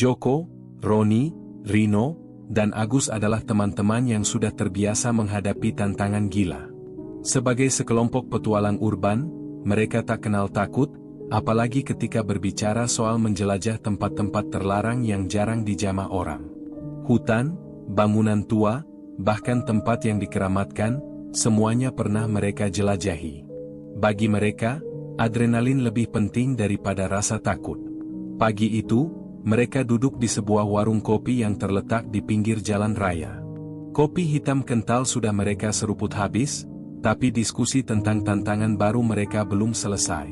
Joko, Roni, Rino, dan Agus adalah teman-teman yang sudah terbiasa menghadapi tantangan gila. Sebagai sekelompok petualang urban, mereka tak kenal takut, apalagi ketika berbicara soal menjelajah tempat-tempat terlarang yang jarang dijamah orang. Hutan, bangunan tua, bahkan tempat yang dikeramatkan, semuanya pernah mereka jelajahi. Bagi mereka, adrenalin lebih penting daripada rasa takut. Pagi itu, mereka duduk di sebuah warung kopi yang terletak di pinggir jalan raya. Kopi hitam kental sudah mereka seruput habis, tapi diskusi tentang tantangan baru mereka belum selesai.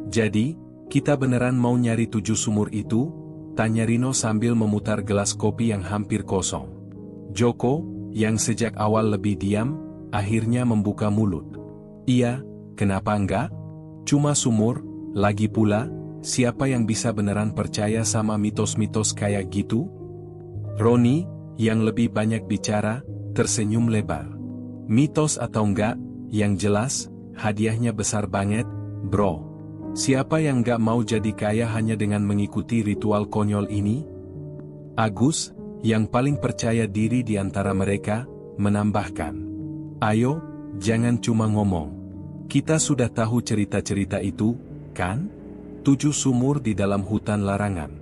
"Jadi, kita beneran mau nyari 7 sumur itu?" tanya Rino sambil memutar gelas kopi yang hampir kosong. Joko, yang sejak awal lebih diam, akhirnya membuka mulut. "Iya, kenapa enggak? Cuma sumur, lagi pula, siapa yang bisa beneran percaya sama mitos-mitos kayak gitu?" Roni, yang lebih banyak bicara, tersenyum lebar. "Mitos atau enggak, yang jelas, hadiahnya besar banget, bro. Siapa yang enggak mau jadi kaya hanya dengan mengikuti ritual konyol ini?" Agus, yang paling percaya diri di antara mereka, menambahkan, "Ayo, jangan cuma ngomong. Kita sudah tahu cerita-cerita itu, kan? 7 sumur di dalam hutan larangan.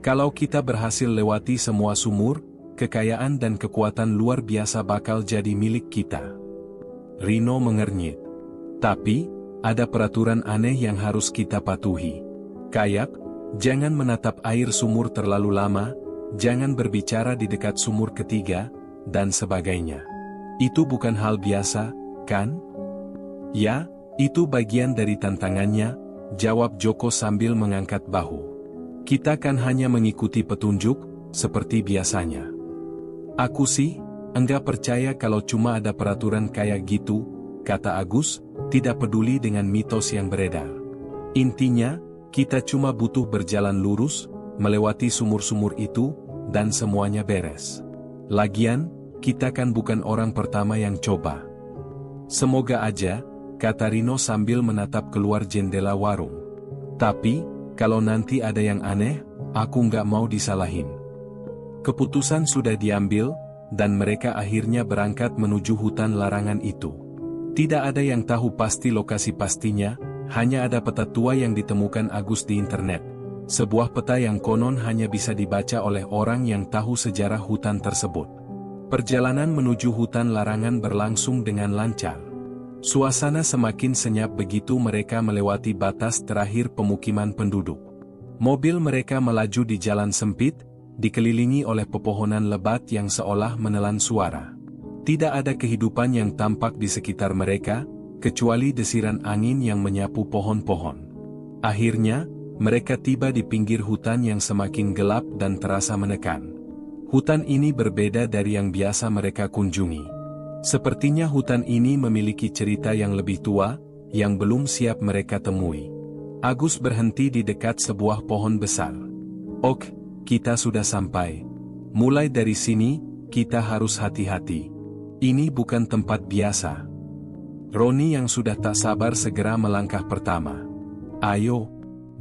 Kalau kita berhasil lewati semua sumur, kekayaan dan kekuatan luar biasa bakal jadi milik kita." Rino mengernyit. "Tapi, ada peraturan aneh yang harus kita patuhi. Kayak, jangan menatap air sumur terlalu lama, jangan berbicara di dekat sumur ketiga, dan sebagainya. Itu bukan hal biasa, kan?" "Ya, itu bagian dari tantangannya," jawab Joko sambil mengangkat bahu. "Kita kan hanya mengikuti petunjuk, seperti biasanya." "Aku sih, enggak percaya kalau cuma ada peraturan kayak gitu," kata Agus, tidak peduli dengan mitos yang beredar. "Intinya, kita cuma butuh berjalan lurus, melewati sumur-sumur itu, dan semuanya beres. Lagian, kita kan bukan orang pertama yang coba." "Semoga aja," kata Rino sambil menatap keluar jendela warung. "Tapi, kalau nanti ada yang aneh, aku nggak mau disalahin." Keputusan sudah diambil, dan mereka akhirnya berangkat menuju hutan larangan itu. Tidak ada yang tahu pasti lokasi pastinya, hanya ada peta tua yang ditemukan Agus di internet. Sebuah peta yang konon hanya bisa dibaca oleh orang yang tahu sejarah hutan tersebut. Perjalanan menuju hutan larangan berlangsung dengan lancar. Suasana semakin senyap begitu mereka melewati batas terakhir pemukiman penduduk. Mobil mereka melaju di jalan sempit, dikelilingi oleh pepohonan lebat yang seolah menelan suara. Tidak ada kehidupan yang tampak di sekitar mereka, kecuali desiran angin yang menyapu pohon-pohon. Akhirnya, mereka tiba di pinggir hutan yang semakin gelap dan terasa menekan. Hutan ini berbeda dari yang biasa mereka kunjungi. Sepertinya hutan ini memiliki cerita yang lebih tua, yang belum siap mereka temui. Agus berhenti di dekat sebuah pohon besar. "Ok, kita sudah sampai. Mulai dari sini, kita harus hati-hati. Ini bukan tempat biasa." Roni yang sudah tak sabar segera melangkah pertama. "Ayo,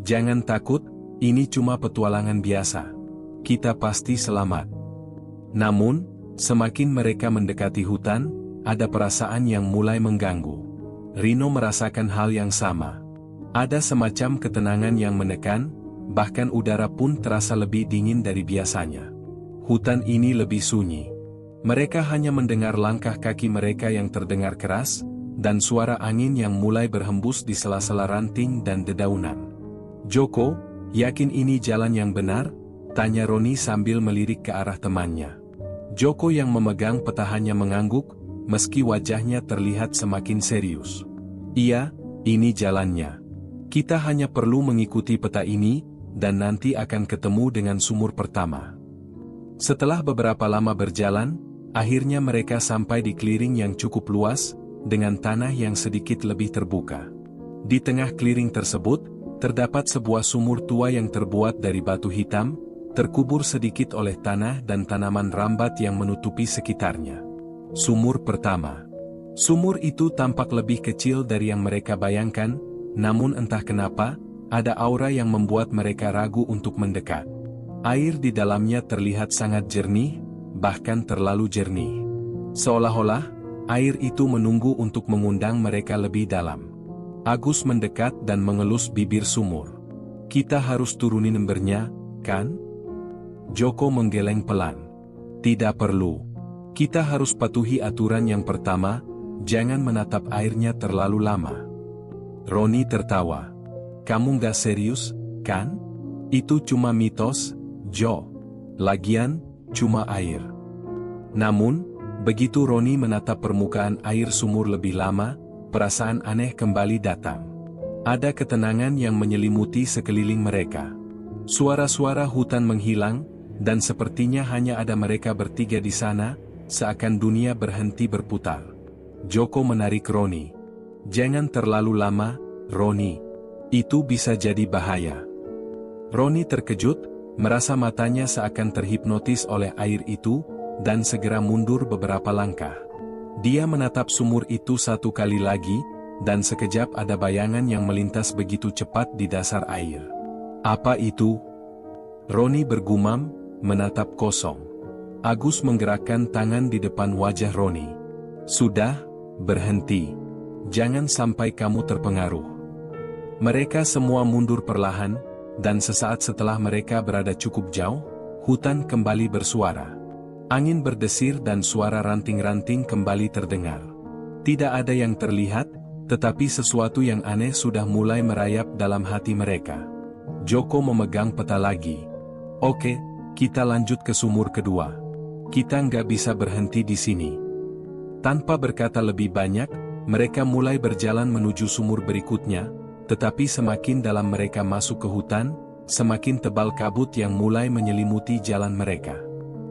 jangan takut, ini cuma petualangan biasa. Kita pasti selamat." Namun, semakin mereka mendekati hutan, ada perasaan yang mulai mengganggu. Rino merasakan hal yang sama. Ada semacam ketenangan yang menekan, bahkan udara pun terasa lebih dingin dari biasanya. Hutan ini lebih sunyi. Mereka hanya mendengar langkah kaki mereka yang terdengar keras, dan suara angin yang mulai berhembus di sela-sela ranting dan dedaunan. "Joko, yakin ini jalan yang benar?" tanya Roni sambil melirik ke arah temannya. Joko yang memegang peta hanya mengangguk, meski wajahnya terlihat semakin serius. "Iya, ini jalannya. Kita hanya perlu mengikuti peta ini, dan nanti akan ketemu dengan sumur pertama." Setelah beberapa lama berjalan, akhirnya mereka sampai di clearing yang cukup luas, dengan tanah yang sedikit lebih terbuka. Di tengah clearing tersebut, terdapat sebuah sumur tua yang terbuat dari batu hitam, terkubur sedikit oleh tanah dan tanaman rambat yang menutupi sekitarnya. Sumur pertama. Sumur itu tampak lebih kecil dari yang mereka bayangkan, namun entah kenapa, ada aura yang membuat mereka ragu untuk mendekat. Air di dalamnya terlihat sangat jernih, bahkan terlalu jernih. Seolah-olah, air itu menunggu untuk mengundang mereka lebih dalam. Agus mendekat dan mengelus bibir sumur. Kita harus turunin embernya, kan? Joko menggeleng pelan. Tidak perlu. Kita harus patuhi aturan yang pertama, jangan menatap airnya terlalu lama. Roni tertawa. Kamu gak serius, kan? Itu cuma mitos, Jo. Lagian, cuma air. Namun, begitu Roni menatap permukaan air sumur lebih lama, perasaan aneh kembali datang. Ada ketenangan yang menyelimuti sekeliling mereka. Suara-suara hutan menghilang, dan sepertinya hanya ada mereka bertiga di sana, seakan dunia berhenti berputar. Joko menarik Roni. Jangan terlalu lama, Roni. Itu bisa jadi bahaya. Roni terkejut, merasa matanya seakan terhipnotis oleh air itu, dan segera mundur beberapa langkah. Dia menatap sumur itu satu kali lagi, dan sekejap ada bayangan yang melintas begitu cepat di dasar air. Apa itu? Roni bergumam, menatap kosong. Agus menggerakkan tangan di depan wajah Roni. Sudah, berhenti. Jangan sampai kamu terpengaruh. Mereka semua mundur perlahan, dan sesaat setelah mereka berada cukup jauh, hutan kembali bersuara. Angin berdesir dan suara ranting-ranting kembali terdengar. Tidak ada yang terlihat, tetapi sesuatu yang aneh sudah mulai merayap dalam hati mereka. Joko memegang peta lagi. Oke, kita lanjut ke sumur kedua. Kita nggak bisa berhenti di sini. Tanpa berkata lebih banyak, mereka mulai berjalan menuju sumur berikutnya, tetapi semakin dalam mereka masuk ke hutan, semakin tebal kabut yang mulai menyelimuti jalan mereka.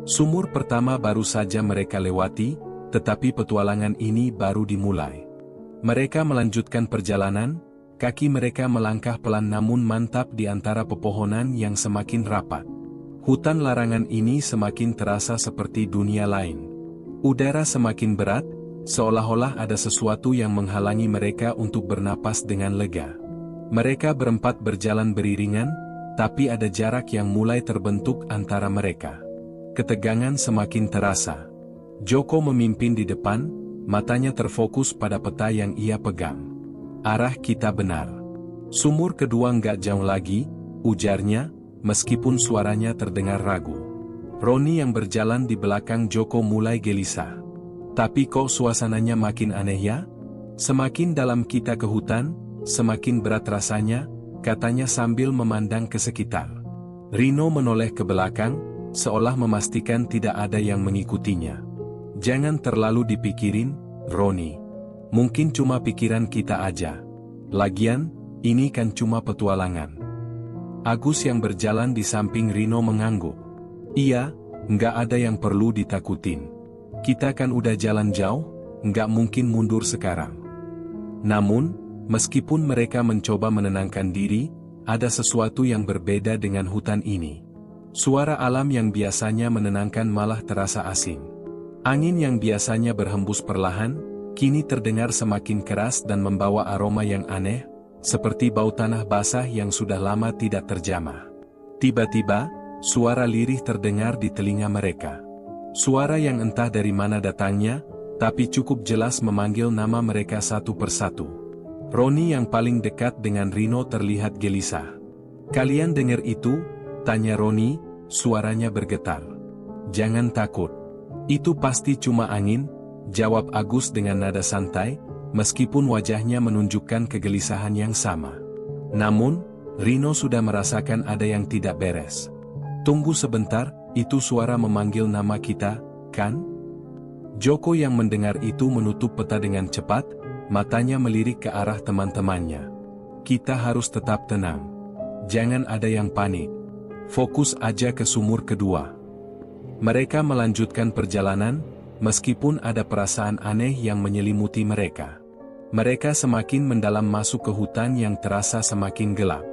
Sumur pertama baru saja mereka lewati, tetapi petualangan ini baru dimulai. Mereka melanjutkan perjalanan, kaki mereka melangkah pelan namun mantap di antara pepohonan yang semakin rapat. Hutan larangan ini semakin terasa seperti dunia lain. Udara semakin berat, seolah-olah ada sesuatu yang menghalangi mereka untuk bernapas dengan lega. Mereka berempat berjalan beriringan, tapi ada jarak yang mulai terbentuk antara mereka. Ketegangan semakin terasa. Joko memimpin di depan, matanya terfokus pada peta yang ia pegang. Arah kita benar. Sumur kedua nggak jauh lagi, ujarnya, meskipun suaranya terdengar ragu. Roni yang berjalan di belakang Joko mulai gelisah. Tapi kok suasananya makin aneh ya? Semakin dalam kita ke hutan, semakin berat rasanya, katanya sambil memandang ke sekitar. Rino menoleh ke belakang, seolah memastikan tidak ada yang mengikutinya. Jangan terlalu dipikirin, Roni. Mungkin cuma pikiran kita aja. Lagian, ini kan cuma petualangan. Agus yang berjalan di samping Rino mengangguk. Iya, nggak ada yang perlu ditakutin. Kita kan udah jalan jauh, nggak mungkin mundur sekarang. Namun, meskipun mereka mencoba menenangkan diri, ada sesuatu yang berbeda dengan hutan ini. Suara alam yang biasanya menenangkan malah terasa asing. Angin yang biasanya berhembus perlahan, kini terdengar semakin keras dan membawa aroma yang aneh, seperti bau tanah basah yang sudah lama tidak terjamah. Tiba-tiba, suara lirih terdengar di telinga mereka. Suara yang entah dari mana datangnya, tapi cukup jelas memanggil nama mereka satu persatu. Roni yang paling dekat dengan Rino terlihat gelisah. Kalian dengar itu? Tanya Roni, suaranya bergetar. Jangan takut. Itu pasti cuma angin, jawab Agus dengan nada santai, meskipun wajahnya menunjukkan kegelisahan yang sama. Namun, Rino sudah merasakan ada yang tidak beres. Tunggu sebentar, itu suara memanggil nama kita, kan? Joko yang mendengar itu menutup peta dengan cepat, matanya melirik ke arah teman-temannya. Kita harus tetap tenang. Jangan ada yang panik. Fokus aja ke sumur kedua. Mereka melanjutkan perjalanan, meskipun ada perasaan aneh yang menyelimuti mereka. Mereka semakin mendalam masuk ke hutan yang terasa semakin gelap.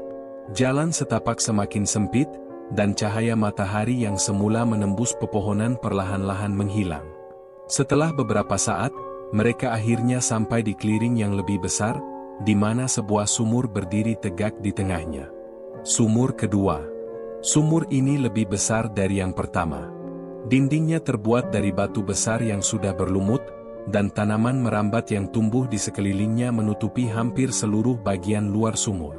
Jalan setapak semakin sempit, dan cahaya matahari yang semula menembus pepohonan perlahan-lahan menghilang. Setelah beberapa saat, mereka akhirnya sampai di clearing yang lebih besar, di mana sebuah sumur berdiri tegak di tengahnya. Sumur kedua. Sumur ini lebih besar dari yang pertama. Dindingnya terbuat dari batu besar yang sudah berlumut, dan tanaman merambat yang tumbuh di sekelilingnya menutupi hampir seluruh bagian luar sumur.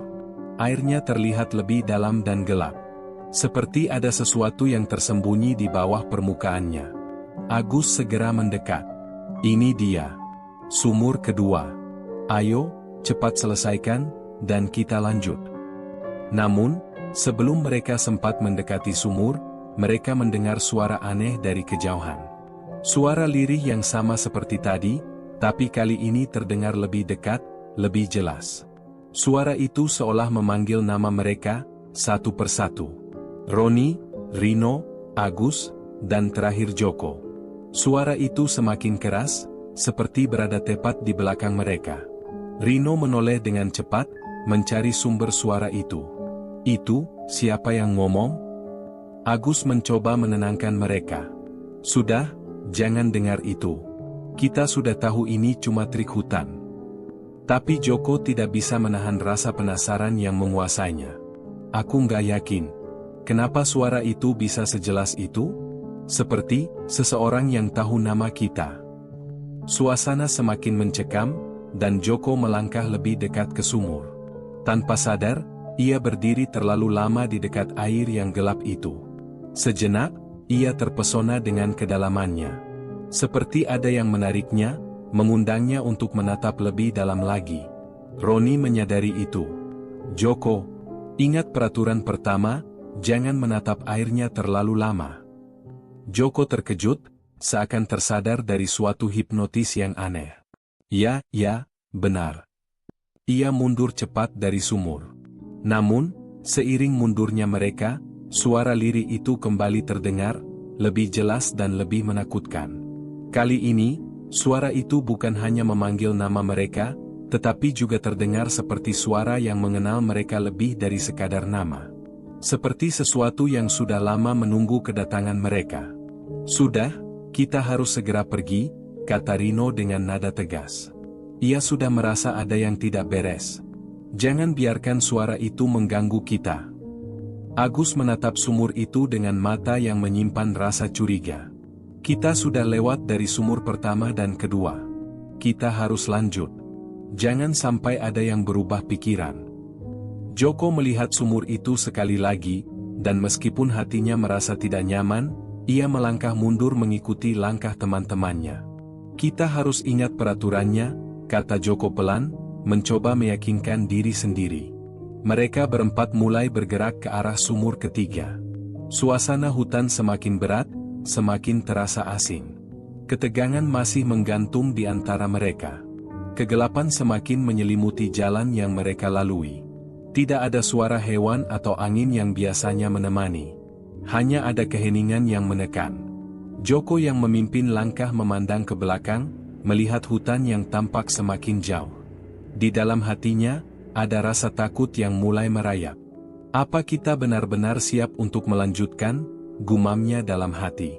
Airnya terlihat lebih dalam dan gelap. Seperti ada sesuatu yang tersembunyi di bawah permukaannya. Agus segera mendekat. Ini dia. Sumur kedua. Ayo, cepat selesaikan, dan kita lanjut. Namun, sebelum mereka sempat mendekati sumur, mereka mendengar suara aneh dari kejauhan. Suara lirih yang sama seperti tadi, tapi kali ini terdengar lebih dekat, lebih jelas. Suara itu seolah memanggil nama mereka, satu persatu. Roni, Rino, Agus, dan terakhir Joko. Suara itu semakin keras, seperti berada tepat di belakang mereka. Rino menoleh dengan cepat, mencari sumber suara itu. Itu, siapa yang ngomong? Agus mencoba menenangkan mereka. Sudah, jangan dengar itu. Kita sudah tahu ini cuma trik hutan. Tapi Joko tidak bisa menahan rasa penasaran yang menguasainya. Aku nggak yakin. Kenapa suara itu bisa sejelas itu? Seperti seseorang yang tahu nama kita. Suasana semakin mencekam, dan Joko melangkah lebih dekat ke sumur. Tanpa sadar, ia berdiri terlalu lama di dekat air yang gelap itu. Sejenak, ia terpesona dengan kedalamannya. Seperti ada yang menariknya, mengundangnya untuk menatap lebih dalam lagi. Roni menyadari itu. Joko, ingat peraturan pertama, jangan menatap airnya terlalu lama. Joko terkejut, seakan tersadar dari suatu hipnotis yang aneh. Ya, benar. Ia mundur cepat dari sumur. Namun, seiring mundurnya mereka, suara lirih itu kembali terdengar, lebih jelas dan lebih menakutkan. Kali ini, suara itu bukan hanya memanggil nama mereka, tetapi juga terdengar seperti suara yang mengenal mereka lebih dari sekadar nama. Seperti sesuatu yang sudah lama menunggu kedatangan mereka. Sudah, kita harus segera pergi, kata Rino dengan nada tegas. Ia sudah merasa ada yang tidak beres. Jangan biarkan suara itu mengganggu kita. Agus menatap sumur itu dengan mata yang menyimpan rasa curiga. Kita sudah lewat dari sumur pertama dan kedua. Kita harus lanjut. Jangan sampai ada yang berubah pikiran. Joko melihat sumur itu sekali lagi, dan meskipun hatinya merasa tidak nyaman, ia melangkah mundur mengikuti langkah teman-temannya. Kita harus ingat peraturannya, kata Joko pelan, mencoba meyakinkan diri sendiri. Mereka berempat mulai bergerak ke arah sumur ketiga. Suasana hutan semakin berat, semakin terasa asing. Ketegangan masih menggantung di antara mereka. Kegelapan semakin menyelimuti jalan yang mereka lalui. Tidak ada suara hewan atau angin yang biasanya menemani. Hanya ada keheningan yang menekan. Joko yang memimpin langkah memandang ke belakang, melihat hutan yang tampak semakin jauh. Di dalam hatinya, ada rasa takut yang mulai merayap. Apa kita benar-benar siap untuk melanjutkan? Gumamnya dalam hati.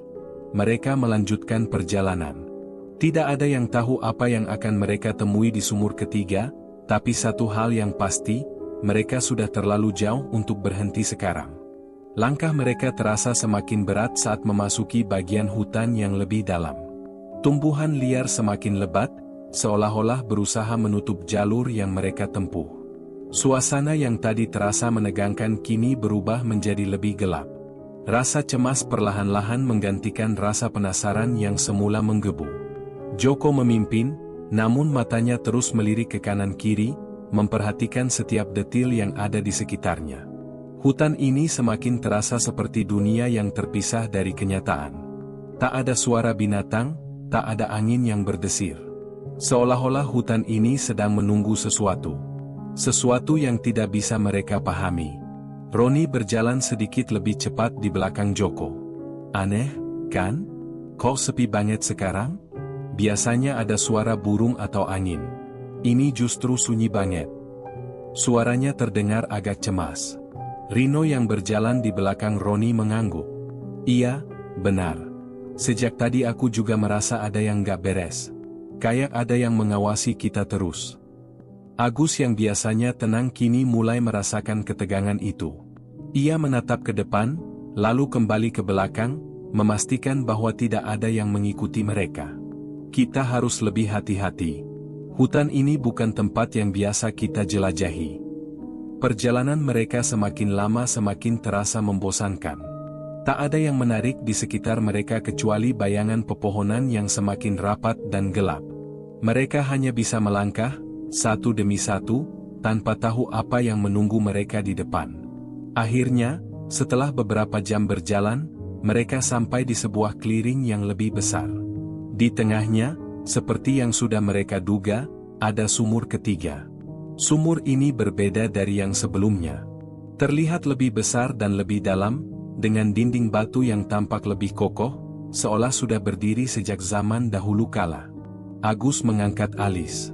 Mereka melanjutkan perjalanan. Tidak ada yang tahu apa yang akan mereka temui di sumur ketiga, tapi satu hal yang pasti, mereka sudah terlalu jauh untuk berhenti sekarang. Langkah mereka terasa semakin berat saat memasuki bagian hutan yang lebih dalam. Tumbuhan liar semakin lebat, seolah-olah berusaha menutup jalur yang mereka tempuh. Suasana yang tadi terasa menegangkan kini berubah menjadi lebih gelap. Rasa cemas perlahan-lahan menggantikan rasa penasaran yang semula menggebu. Joko memimpin, namun matanya terus melirik ke kanan-kiri, memperhatikan setiap detil yang ada di sekitarnya. Hutan ini semakin terasa seperti dunia yang terpisah dari kenyataan. Tak ada suara binatang, tak ada angin yang berdesir. Seolah-olah hutan ini sedang menunggu sesuatu. Sesuatu yang tidak bisa mereka pahami. Roni berjalan sedikit lebih cepat di belakang Joko. Aneh, kan? Kok sepi banget sekarang? Biasanya ada suara burung atau angin. Ini justru sunyi banget. Suaranya terdengar agak cemas. Rino yang berjalan di belakang Roni mengangguk. Iya, benar. Sejak tadi aku juga merasa ada yang gak beres. Kayak ada yang mengawasi kita terus. Agus yang biasanya tenang kini mulai merasakan ketegangan itu. Ia menatap ke depan, lalu kembali ke belakang, memastikan bahwa tidak ada yang mengikuti mereka. Kita harus lebih hati-hati. Hutan ini bukan tempat yang biasa kita jelajahi. Perjalanan mereka semakin lama semakin terasa membosankan. Tak ada yang menarik di sekitar mereka kecuali bayangan pepohonan yang semakin rapat dan gelap. Mereka hanya bisa melangkah, satu demi satu, tanpa tahu apa yang menunggu mereka di depan. Akhirnya, setelah beberapa jam berjalan, mereka sampai di sebuah clearing yang lebih besar. Di tengahnya, seperti yang sudah mereka duga, ada sumur ketiga. Sumur ini berbeda dari yang sebelumnya. Terlihat lebih besar dan lebih dalam, dengan dinding batu yang tampak lebih kokoh, seolah sudah berdiri sejak zaman dahulu kala. Agus mengangkat alis.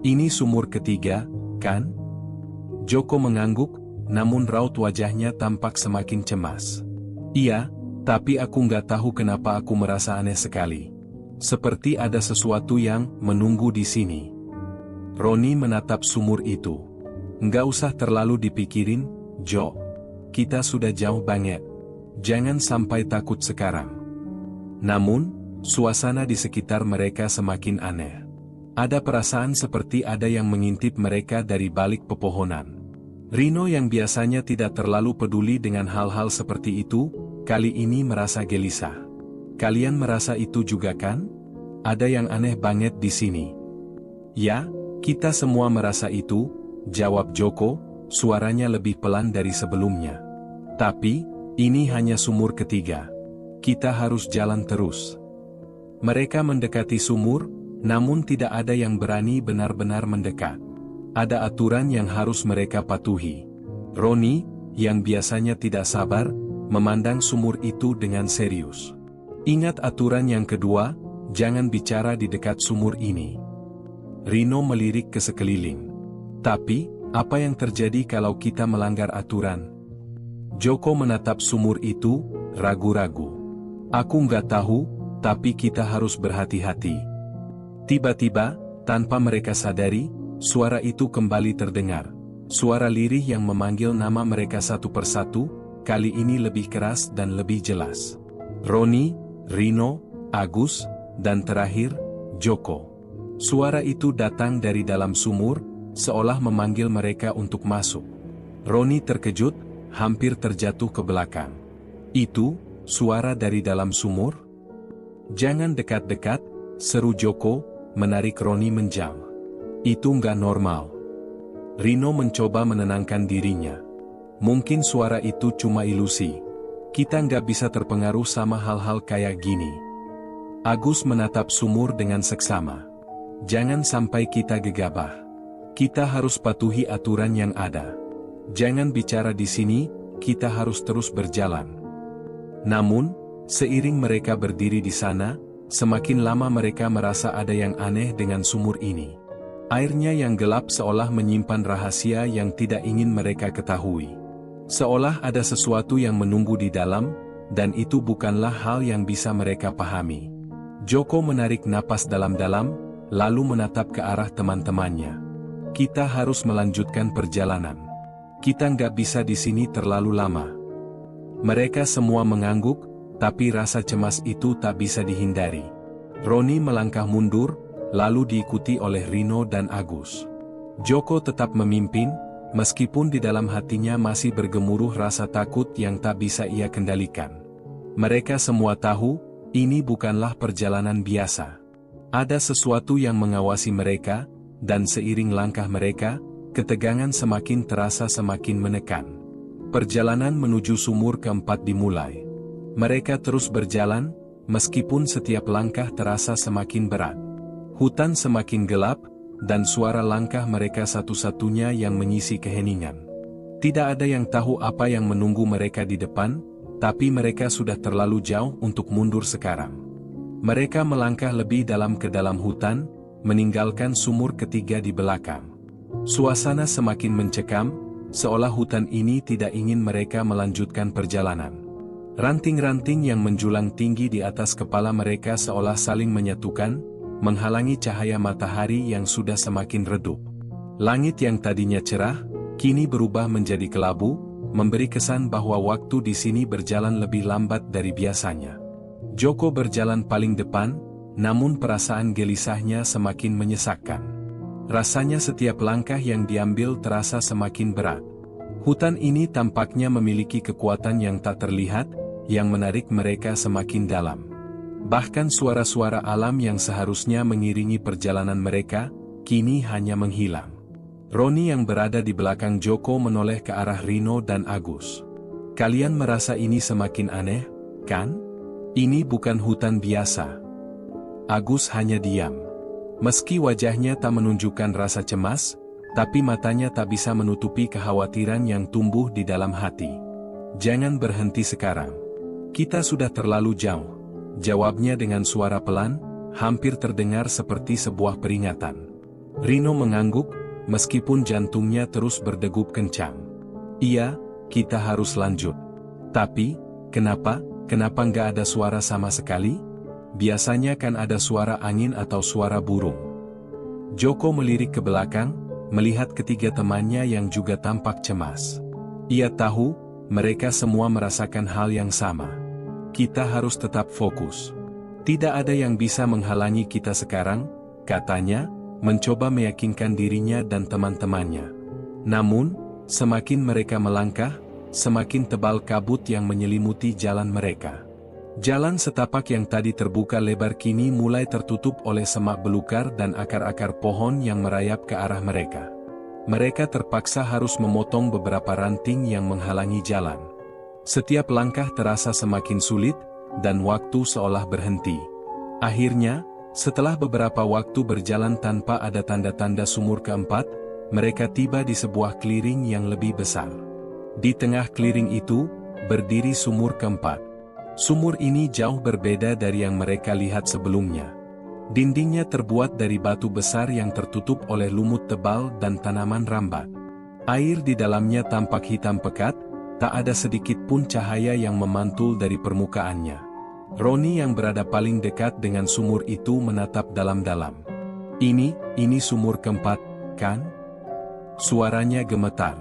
Ini sumur ketiga, kan? Joko mengangguk, namun raut wajahnya tampak semakin cemas. Iya, tapi aku nggak tahu kenapa aku merasa aneh sekali. Seperti ada sesuatu yang menunggu di sini. Roni menatap sumur itu. Nggak usah terlalu dipikirin, Jo. Kita sudah jauh banget. Jangan sampai takut sekarang. Namun, suasana di sekitar mereka semakin aneh. Ada perasaan seperti ada yang mengintip mereka dari balik pepohonan. Rino yang biasanya tidak terlalu peduli dengan hal-hal seperti itu, kali ini merasa gelisah. Kalian merasa itu juga kan? Ada yang aneh banget di sini. Ya, kita semua merasa itu, jawab Joko, suaranya lebih pelan dari sebelumnya. Tapi, ini hanya sumur ketiga. Kita harus jalan terus. Mereka mendekati sumur, namun tidak ada yang berani benar-benar mendekat. Ada aturan yang harus mereka patuhi. Roni, yang biasanya tidak sabar, memandang sumur itu dengan serius. Ingat aturan yang kedua, jangan bicara di dekat sumur ini. Rino melirik ke sekeliling. Tapi, apa yang terjadi kalau kita melanggar aturan? Joko menatap sumur itu, ragu-ragu. Aku nggak tahu, tapi kita harus berhati-hati. Tiba-tiba, tanpa mereka sadari, suara itu kembali terdengar. Suara lirih yang memanggil nama mereka satu persatu, kali ini lebih keras dan lebih jelas. Roni, Rino, Agus, dan terakhir, Joko. Suara itu datang dari dalam sumur, seolah memanggil mereka untuk masuk. Roni terkejut, hampir terjatuh ke belakang. Itu, suara dari dalam sumur? Jangan dekat-dekat, seru Joko, menarik Roni menjauh. Itu nggak normal. Rino mencoba menenangkan dirinya. Mungkin suara itu cuma ilusi. Kita nggak bisa terpengaruh sama hal-hal kayak gini. Agus menatap sumur dengan seksama. Jangan sampai kita gegabah. Kita harus patuhi aturan yang ada. Jangan bicara di sini, kita harus terus berjalan. Namun, seiring mereka berdiri di sana, semakin lama mereka merasa ada yang aneh dengan sumur ini. Airnya yang gelap seolah menyimpan rahasia yang tidak ingin mereka ketahui. Seolah ada sesuatu yang menunggu di dalam, dan itu bukanlah hal yang bisa mereka pahami. Joko menarik napas dalam-dalam, lalu menatap ke arah teman-temannya. Kita harus melanjutkan perjalanan. Kita nggak bisa di sini terlalu lama. Mereka semua mengangguk, tapi rasa cemas itu tak bisa dihindari. Roni melangkah mundur, lalu diikuti oleh Rino dan Agus. Joko tetap memimpin, meskipun di dalam hatinya masih bergemuruh rasa takut yang tak bisa ia kendalikan. Mereka semua tahu, ini bukanlah perjalanan biasa. Ada sesuatu yang mengawasi mereka, dan seiring langkah mereka, ketegangan semakin terasa semakin menekan. Perjalanan menuju sumur keempat dimulai. Mereka terus berjalan, meskipun setiap langkah terasa semakin berat. Hutan semakin gelap, dan suara langkah mereka satu-satunya yang mengisi keheningan. Tidak ada yang tahu apa yang menunggu mereka di depan, tapi mereka sudah terlalu jauh untuk mundur sekarang. Mereka melangkah lebih dalam ke dalam hutan, meninggalkan sumur ketiga di belakang. Suasana semakin mencekam, seolah hutan ini tidak ingin mereka melanjutkan perjalanan. Ranting-ranting yang menjulang tinggi di atas kepala mereka seolah saling menyatukan, menghalangi cahaya matahari yang sudah semakin redup. Langit yang tadinya cerah, kini berubah menjadi kelabu, memberi kesan bahwa waktu di sini berjalan lebih lambat dari biasanya. Joko berjalan paling depan, namun perasaan gelisahnya semakin menyesakkan. Rasanya setiap langkah yang diambil terasa semakin berat. Hutan ini tampaknya memiliki kekuatan yang tak terlihat, yang menarik mereka semakin dalam. Bahkan suara-suara alam yang seharusnya mengiringi perjalanan mereka, kini hanya menghilang. Roni yang berada di belakang Joko menoleh ke arah Rino dan Agus. Kalian merasa ini semakin aneh, kan? Ini bukan hutan biasa. Agus hanya diam. Meski wajahnya tak menunjukkan rasa cemas, tapi matanya tak bisa menutupi kekhawatiran yang tumbuh di dalam hati. Jangan berhenti sekarang. Kita sudah terlalu jauh. Jawabnya dengan suara pelan, hampir terdengar seperti sebuah peringatan. Rino mengangguk, meskipun jantungnya terus berdegup kencang. Iya, kita harus lanjut. Tapi, kenapa nggak ada suara sama sekali? Biasanya kan ada suara angin atau suara burung. Joko melirik ke belakang, melihat ketiga temannya yang juga tampak cemas. Ia tahu, mereka semua merasakan hal yang sama. Kita harus tetap fokus. Tidak ada yang bisa menghalangi kita sekarang, katanya, mencoba meyakinkan dirinya dan teman-temannya. Namun, semakin mereka melangkah, semakin tebal kabut yang menyelimuti jalan mereka. Jalan setapak yang tadi terbuka lebar kini mulai tertutup oleh semak belukar dan akar-akar pohon yang merayap ke arah mereka. Mereka terpaksa harus memotong beberapa ranting yang menghalangi jalan. Setiap langkah terasa semakin sulit, dan waktu seolah berhenti. Akhirnya, setelah beberapa waktu berjalan tanpa ada tanda-tanda sumur keempat, mereka tiba di sebuah clearing yang lebih besar. Di tengah clearing itu, berdiri sumur keempat. Sumur ini jauh berbeda dari yang mereka lihat sebelumnya. Dindingnya terbuat dari batu besar yang tertutup oleh lumut tebal dan tanaman rambat. Air di dalamnya tampak hitam pekat, tak ada sedikit pun cahaya yang memantul dari permukaannya. Roni yang berada paling dekat dengan sumur itu menatap dalam-dalam. Ini sumur keempat, kan? Suaranya gemetar.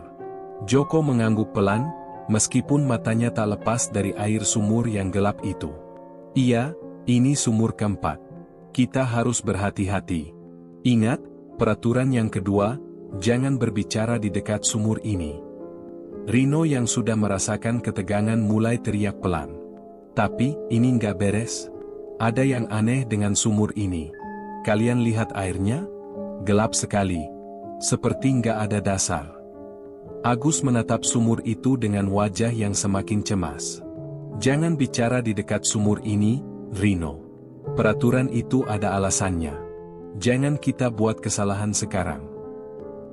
Joko mengangguk pelan, meskipun matanya tak lepas dari air sumur yang gelap itu. Iya, ini sumur keempat. Kita harus berhati-hati. Ingat, peraturan yang kedua, jangan berbicara di dekat sumur ini. Rino yang sudah merasakan ketegangan mulai teriak pelan. Tapi, ini nggak beres. Ada yang aneh dengan sumur ini. Kalian lihat airnya? Gelap sekali. Seperti nggak ada dasar. Agus menatap sumur itu dengan wajah yang semakin cemas. Jangan bicara di dekat sumur ini, Rino. Peraturan itu ada alasannya. Jangan kita buat kesalahan sekarang.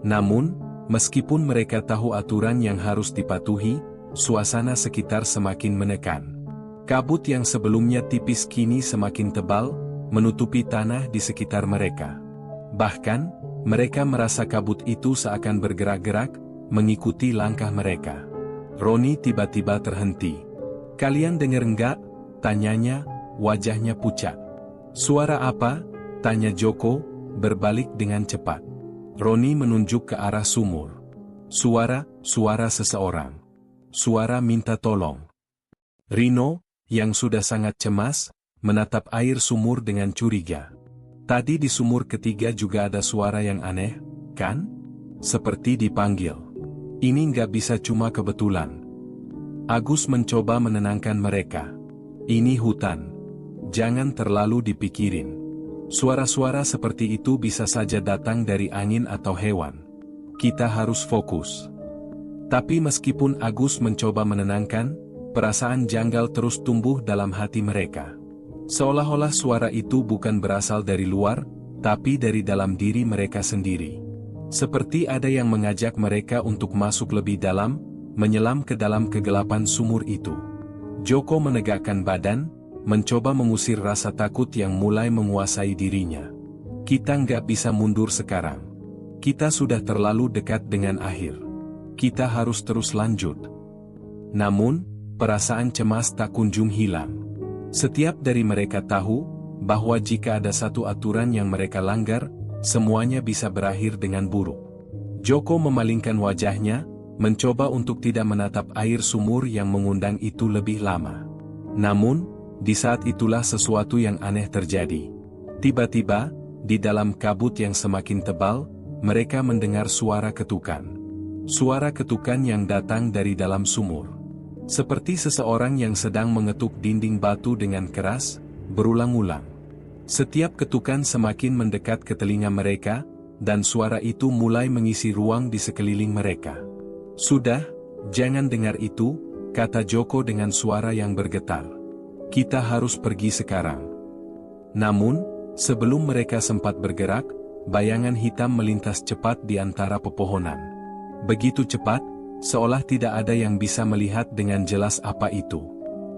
Namun, meskipun mereka tahu aturan yang harus dipatuhi, suasana sekitar semakin menekan. Kabut yang sebelumnya tipis kini semakin tebal, menutupi tanah di sekitar mereka. Bahkan, mereka merasa kabut itu seakan bergerak-gerak, mengikuti langkah mereka. Roni tiba-tiba terhenti. Kalian dengar enggak? Tanyanya, wajahnya pucat. Suara apa? Tanya Joko, berbalik dengan cepat. Roni menunjuk ke arah sumur. Suara seseorang. Suara minta tolong. Rino, yang sudah sangat cemas, menatap air sumur dengan curiga. Tadi di sumur ketiga juga ada suara yang aneh, kan? Seperti dipanggil. Ini nggak bisa cuma kebetulan. Agus mencoba menenangkan mereka. Ini hutan. Jangan terlalu dipikirin. Suara-suara seperti itu bisa saja datang dari angin atau hewan. Kita harus fokus. Tapi meskipun Agus mencoba menenangkan, perasaan janggal terus tumbuh dalam hati mereka. Seolah-olah suara itu bukan berasal dari luar, tapi dari dalam diri mereka sendiri. Seperti ada yang mengajak mereka untuk masuk lebih dalam, menyelam ke dalam kegelapan sumur itu. Joko menegakkan badan, mencoba mengusir rasa takut yang mulai menguasai dirinya. Kita nggak bisa mundur sekarang. Kita sudah terlalu dekat dengan akhir. Kita harus terus lanjut. Namun, perasaan cemas tak kunjung hilang. Setiap dari mereka tahu, bahwa jika ada satu aturan yang mereka langgar, semuanya bisa berakhir dengan buruk. Joko memalingkan wajahnya, mencoba untuk tidak menatap air sumur yang mengundang itu lebih lama. Namun, di saat itulah sesuatu yang aneh terjadi. Tiba-tiba, di dalam kabut yang semakin tebal, mereka mendengar suara ketukan. Suara ketukan yang datang dari dalam sumur. Seperti seseorang yang sedang mengetuk dinding batu dengan keras, berulang-ulang. Setiap ketukan semakin mendekat ke telinga mereka, dan suara itu mulai mengisi ruang di sekeliling mereka. "Sudah, jangan dengar itu," kata Joko dengan suara yang bergetar. "Kita harus pergi sekarang." Namun, sebelum mereka sempat bergerak, bayangan hitam melintas cepat di antara pepohonan. Begitu cepat, seolah tidak ada yang bisa melihat dengan jelas apa itu.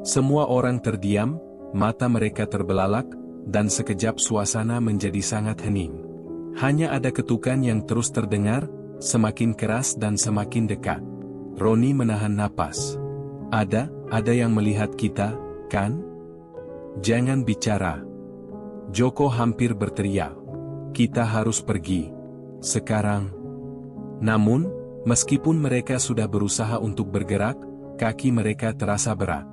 Semua orang terdiam, mata mereka terbelalak, dan sekejap suasana menjadi sangat hening. Hanya ada ketukan yang terus terdengar, semakin keras dan semakin dekat. Roni menahan napas. Ada yang melihat kita, kan? Jangan bicara. Joko hampir berteriak. Kita harus pergi. Sekarang. Namun, meskipun mereka sudah berusaha untuk bergerak, kaki mereka terasa berat.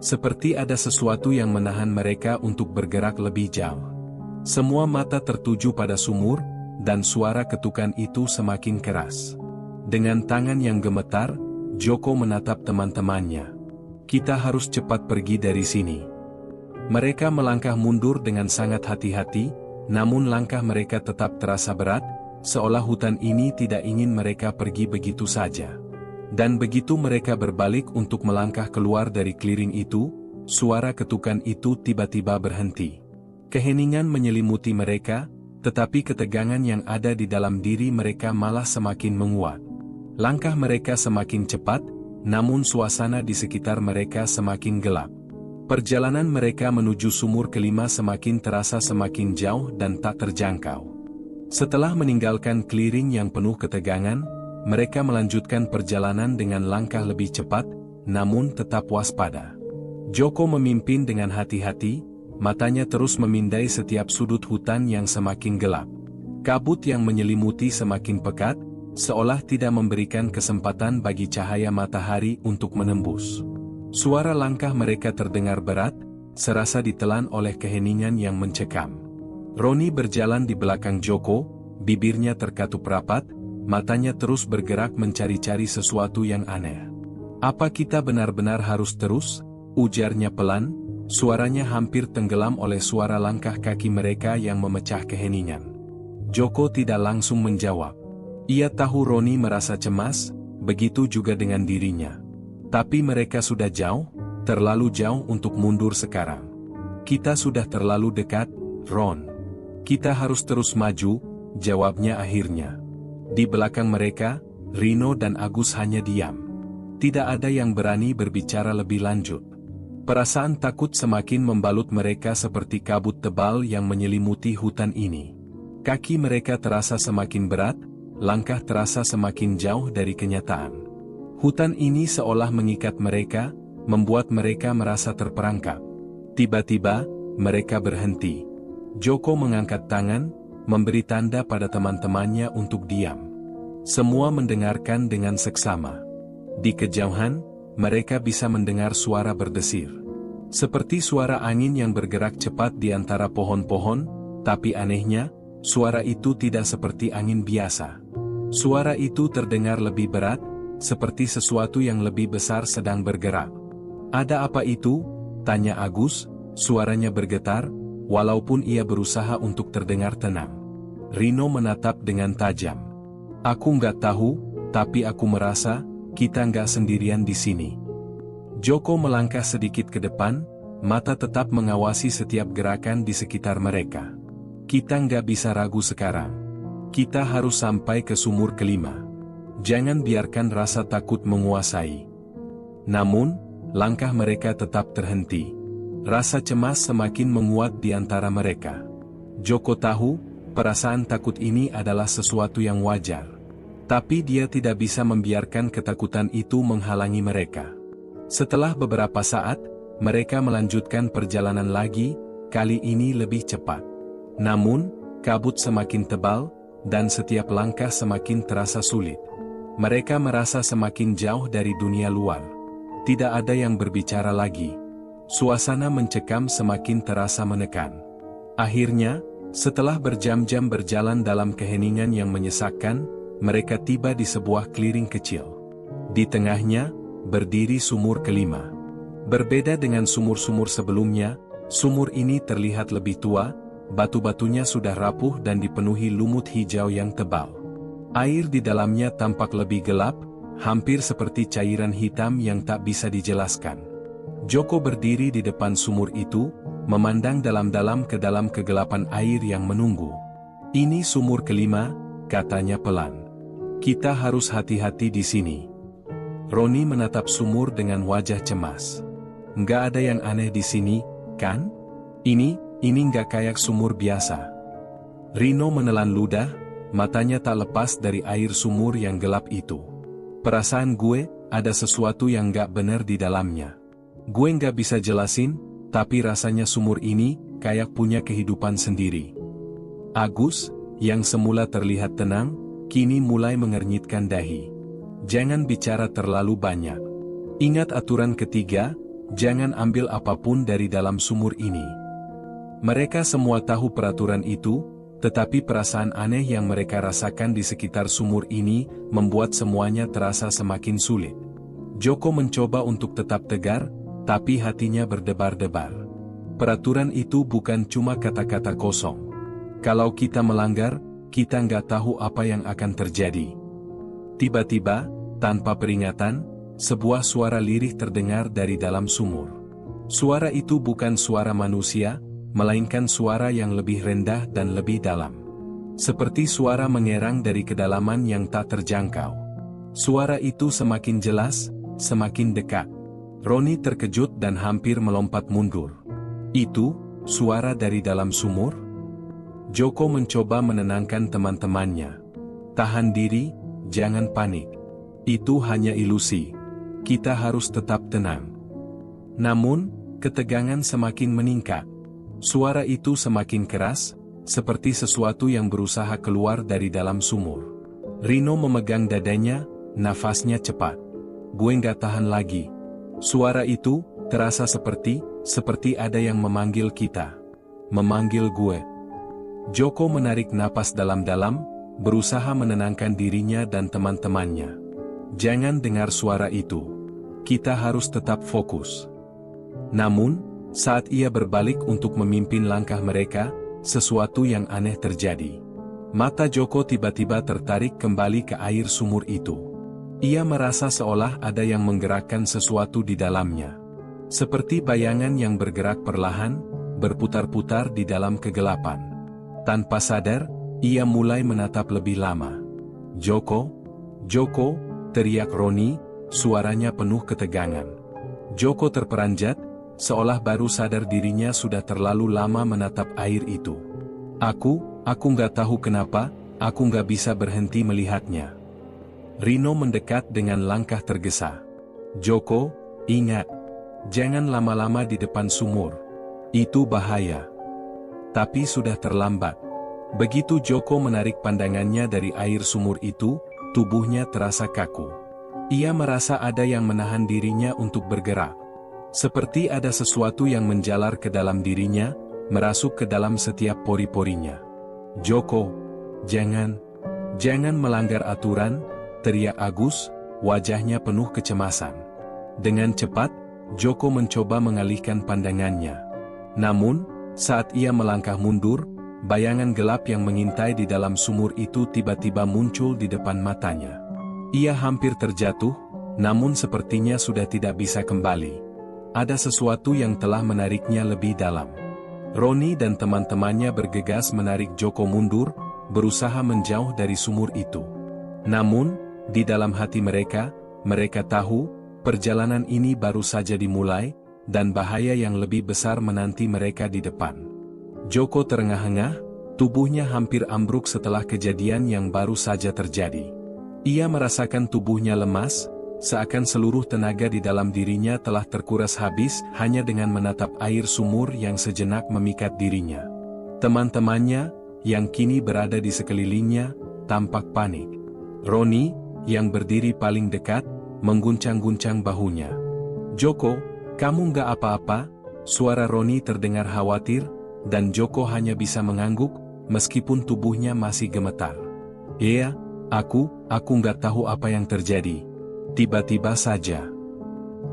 Seperti ada sesuatu yang menahan mereka untuk bergerak lebih jauh. Semua mata tertuju pada sumur, dan suara ketukan itu semakin keras. Dengan tangan yang gemetar, Joko menatap teman-temannya. Kita harus cepat pergi dari sini. Mereka melangkah mundur dengan sangat hati-hati, namun langkah mereka tetap terasa berat, seolah hutan ini tidak ingin mereka pergi begitu saja. Dan begitu mereka berbalik untuk melangkah keluar dari clearing itu, suara ketukan itu tiba-tiba berhenti. Keheningan menyelimuti mereka, tetapi ketegangan yang ada di dalam diri mereka malah semakin menguat. Langkah mereka semakin cepat, namun suasana di sekitar mereka semakin gelap. Perjalanan mereka menuju sumur kelima semakin terasa semakin jauh dan tak terjangkau. Setelah meninggalkan clearing yang penuh ketegangan, mereka melanjutkan perjalanan dengan langkah lebih cepat, namun tetap waspada. Joko memimpin dengan hati-hati, matanya terus memindai setiap sudut hutan yang semakin gelap. Kabut yang menyelimuti semakin pekat, seolah tidak memberikan kesempatan bagi cahaya matahari untuk menembus. Suara langkah mereka terdengar berat, serasa ditelan oleh keheningan yang mencekam. Roni berjalan di belakang Joko, bibirnya terkatup rapat, matanya terus bergerak mencari-cari sesuatu yang aneh. "Apa kita benar-benar harus terus?" ujarnya pelan, suaranya hampir tenggelam oleh suara langkah kaki mereka yang memecah keheningan. Joko tidak langsung menjawab. Ia tahu Roni merasa cemas, begitu juga dengan dirinya. Tapi mereka sudah jauh, terlalu jauh untuk mundur sekarang. "Kita sudah terlalu dekat, Ron. Kita harus terus maju," jawabnya akhirnya. Di belakang mereka, Rino dan Agus hanya diam. Tidak ada yang berani berbicara lebih lanjut. Perasaan takut semakin membalut mereka seperti kabut tebal yang menyelimuti hutan ini. Kaki mereka terasa semakin berat, langkah terasa semakin jauh dari kenyataan. Hutan ini seolah mengikat mereka, membuat mereka merasa terperangkap. Tiba-tiba, mereka berhenti. Joko mengangkat tangan, memberi tanda pada teman-temannya untuk diam. Semua mendengarkan dengan seksama. Di kejauhan, mereka bisa mendengar suara berdesir. Seperti suara angin yang bergerak cepat di antara pohon-pohon, tapi anehnya, suara itu tidak seperti angin biasa. Suara itu terdengar lebih berat, seperti sesuatu yang lebih besar sedang bergerak. "Ada apa itu?" tanya Agus, suaranya bergetar, walaupun ia berusaha untuk terdengar tenang. Rino menatap dengan tajam. "Aku nggak tahu, tapi aku merasa kita nggak sendirian di sini." Joko melangkah sedikit ke depan, mata tetap mengawasi setiap gerakan di sekitar mereka. "Kita nggak bisa ragu sekarang. Kita harus sampai ke sumur kelima. Jangan biarkan rasa takut menguasai." Namun, langkah mereka tetap terhenti. Rasa cemas semakin menguat di antara mereka. Joko tahu, perasaan takut ini adalah sesuatu yang wajar. Tapi dia tidak bisa membiarkan ketakutan itu menghalangi mereka. Setelah beberapa saat, mereka melanjutkan perjalanan lagi, kali ini lebih cepat. Namun, kabut semakin tebal, dan setiap langkah semakin terasa sulit. Mereka merasa semakin jauh dari dunia luar. Tidak ada yang berbicara lagi. Suasana mencekam semakin terasa menekan. Akhirnya, setelah berjam-jam berjalan dalam keheningan yang menyesakkan, mereka tiba di sebuah clearing kecil. Di tengahnya, berdiri sumur kelima. Berbeda dengan sumur-sumur sebelumnya, sumur ini terlihat lebih tua, batu-batunya sudah rapuh dan dipenuhi lumut hijau yang tebal. Air di dalamnya tampak lebih gelap, hampir seperti cairan hitam yang tak bisa dijelaskan. Joko berdiri di depan sumur itu, memandang dalam-dalam ke dalam kegelapan air yang menunggu. "Ini sumur kelima," katanya pelan. "Kita harus hati-hati di sini." Roni menatap sumur dengan wajah cemas. "Nggak ada yang aneh di sini, kan? Ini nggak kayak sumur biasa." Rino menelan ludah, matanya tak lepas dari air sumur yang gelap itu. "Perasaan gue, ada sesuatu yang nggak benar di dalamnya. Gue nggak bisa jelasin, tapi rasanya sumur ini kayak punya kehidupan sendiri." Agus, yang semula terlihat tenang, kini mulai mengernyitkan dahi. "Jangan bicara terlalu banyak. Ingat aturan ketiga, jangan ambil apapun dari dalam sumur ini." Mereka semua tahu peraturan itu, tetapi perasaan aneh yang mereka rasakan di sekitar sumur ini membuat semuanya terasa semakin sulit. Joko mencoba untuk tetap tegar, tapi hatinya berdebar-debar. Peraturan itu bukan cuma kata-kata kosong. Kalau kita melanggar, kita nggak tahu apa yang akan terjadi. Tiba-tiba, tanpa peringatan, sebuah suara lirih terdengar dari dalam sumur. Suara itu bukan suara manusia, melainkan suara yang lebih rendah dan lebih dalam. Seperti suara mengerang dari kedalaman yang tak terjangkau. Suara itu semakin jelas, semakin dekat. Roni terkejut dan hampir melompat mundur. "Itu, suara dari dalam sumur?" Joko mencoba menenangkan teman-temannya. "Tahan diri, jangan panik. Itu hanya ilusi. Kita harus tetap tenang." Namun, ketegangan semakin meningkat. Suara itu semakin keras, seperti sesuatu yang berusaha keluar dari dalam sumur. Rino memegang dadanya, nafasnya cepat. "Gue nggak tahan lagi." Suara itu terasa seperti ada yang memanggil kita. Memanggil gue. Joko menarik napas dalam-dalam, berusaha menenangkan dirinya dan teman-temannya. "Jangan dengar suara itu. Kita harus tetap fokus." Namun, saat ia berbalik untuk memimpin langkah mereka, sesuatu yang aneh terjadi. Mata Joko tiba-tiba tertarik kembali ke air sumur itu. Ia merasa seolah ada yang menggerakkan sesuatu di dalamnya. Seperti bayangan yang bergerak perlahan, berputar-putar di dalam kegelapan. Tanpa sadar, ia mulai menatap lebih lama. "Joko, Joko," teriak Roni, suaranya penuh ketegangan. Joko terperanjat, seolah baru sadar dirinya sudah terlalu lama menatap air itu. Aku nggak tahu kenapa, aku nggak bisa berhenti melihatnya." Rino mendekat dengan langkah tergesa. "Joko, ingat, jangan lama-lama di depan sumur. Itu bahaya." Tapi sudah terlambat. Begitu Joko menarik pandangannya dari air sumur itu, tubuhnya terasa kaku. Ia merasa ada yang menahan dirinya untuk bergerak. Seperti ada sesuatu yang menjalar ke dalam dirinya, merasuk ke dalam setiap pori-porinya. "Joko, jangan melanggar aturan," teriak Agus, wajahnya penuh kecemasan. Dengan cepat, Joko mencoba mengalihkan pandangannya. Namun, saat ia melangkah mundur, bayangan gelap yang mengintai di dalam sumur itu tiba-tiba muncul di depan matanya. Ia hampir terjatuh, namun sepertinya sudah tidak bisa kembali. Ada sesuatu yang telah menariknya lebih dalam. Roni dan teman-temannya bergegas menarik Joko mundur, berusaha menjauh dari sumur itu. Namun, di dalam hati mereka tahu, perjalanan ini baru saja dimulai, dan bahaya yang lebih besar menanti mereka di depan. Joko terengah-engah, tubuhnya hampir ambruk setelah kejadian yang baru saja terjadi. Ia merasakan tubuhnya lemas, seakan seluruh tenaga di dalam dirinya telah terkuras habis hanya dengan menatap air sumur yang sejenak memikat dirinya. Teman-temannya, yang kini berada di sekelilingnya, tampak panik. Roni, yang berdiri paling dekat, mengguncang-guncang bahunya. "Joko, kamu nggak apa-apa?" Suara Roni terdengar khawatir, dan Joko hanya bisa mengangguk, meskipun tubuhnya masih gemetar. "Iya, aku nggak tahu apa yang terjadi. Tiba-tiba saja."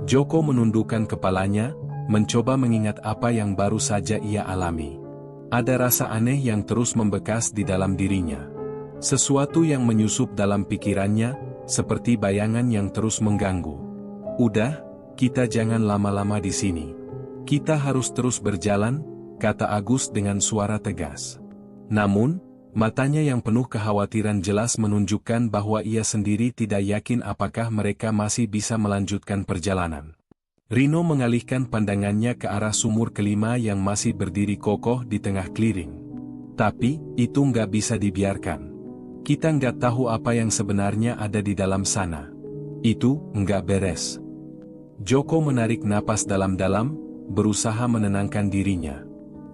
Joko menundukkan kepalanya, mencoba mengingat apa yang baru saja ia alami. Ada rasa aneh yang terus membekas di dalam dirinya. Sesuatu yang menyusup dalam pikirannya, seperti bayangan yang terus mengganggu. "Udah, kita jangan lama-lama di sini. Kita harus terus berjalan," kata Agus dengan suara tegas. Namun, matanya yang penuh kekhawatiran jelas menunjukkan bahwa ia sendiri tidak yakin apakah mereka masih bisa melanjutkan perjalanan. Rino mengalihkan pandangannya ke arah sumur kelima yang masih berdiri kokoh di tengah clearing. "Tapi, itu nggak bisa dibiarkan. Kita nggak tahu apa yang sebenarnya ada di dalam sana. Itu nggak beres." Joko menarik napas dalam-dalam, berusaha menenangkan dirinya.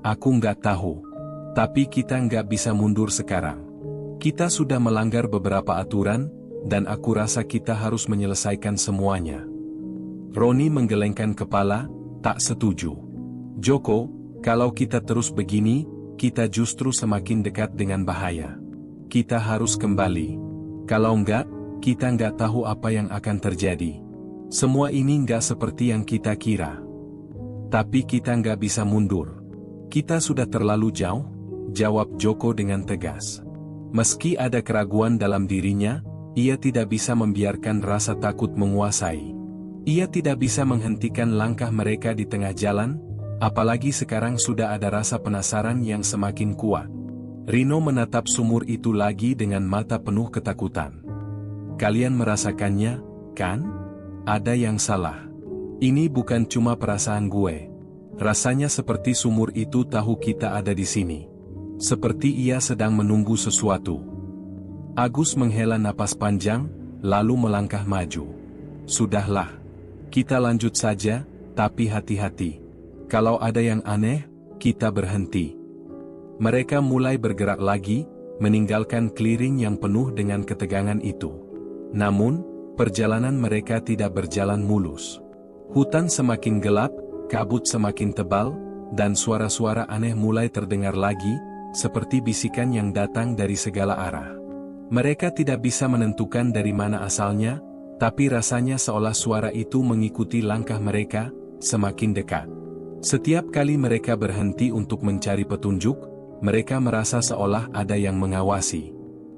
"Aku nggak tahu. Tapi kita nggak bisa mundur sekarang. Kita sudah melanggar beberapa aturan, dan aku rasa kita harus menyelesaikan semuanya." Roni menggelengkan kepala, tak setuju. "Joko, kalau kita terus begini, kita justru semakin dekat dengan bahaya. Kita harus kembali. Kalau enggak, kita nggak tahu apa yang akan terjadi. Semua ini nggak seperti yang kita kira. Tapi kita nggak bisa mundur. Kita sudah terlalu jauh," jawab Joko dengan tegas. Meski ada keraguan dalam dirinya, ia tidak bisa membiarkan rasa takut menguasai. Ia tidak bisa menghentikan langkah mereka di tengah jalan, apalagi sekarang sudah ada rasa penasaran yang semakin kuat. Rino menatap sumur itu lagi dengan mata penuh ketakutan. "Kalian merasakannya, kan? Ada yang salah. Ini bukan cuma perasaan gue. Rasanya seperti sumur itu tahu kita ada di sini. Seperti ia sedang menunggu sesuatu." Agus menghela napas panjang, lalu melangkah maju. "Sudahlah. Kita lanjut saja, tapi hati-hati. Kalau ada yang aneh, kita berhenti." Mereka mulai bergerak lagi, meninggalkan clearing yang penuh dengan ketegangan itu. Namun, perjalanan mereka tidak berjalan mulus. Hutan semakin gelap, kabut semakin tebal, dan suara-suara aneh mulai terdengar lagi, seperti bisikan yang datang dari segala arah. Mereka tidak bisa menentukan dari mana asalnya, tapi rasanya seolah suara itu mengikuti langkah mereka, semakin dekat. Setiap kali mereka berhenti untuk mencari petunjuk, mereka merasa seolah ada yang mengawasi.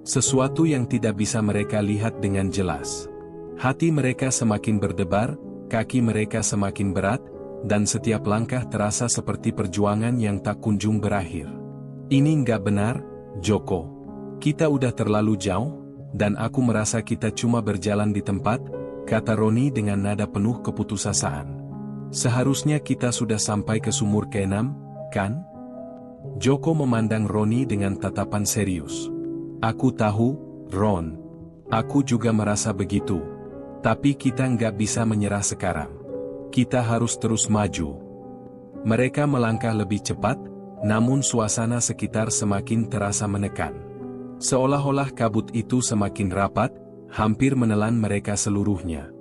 Sesuatu yang tidak bisa mereka lihat dengan jelas. Hati mereka semakin berdebar, kaki mereka semakin berat, dan setiap langkah terasa seperti perjuangan yang tak kunjung berakhir. "Ini nggak benar, Joko. Kita udah terlalu jauh, dan aku merasa kita cuma berjalan di tempat," kata Roni dengan nada penuh keputusasaan. "Seharusnya kita sudah sampai ke sumur keenam, kan?" Joko memandang Roni dengan tatapan serius. "Aku tahu, Ron. Aku juga merasa begitu. Tapi kita nggak bisa menyerah sekarang. Kita harus terus maju." Mereka melangkah lebih cepat, namun suasana sekitar semakin terasa menekan. Seolah-olah kabut itu semakin rapat, hampir menelan mereka seluruhnya.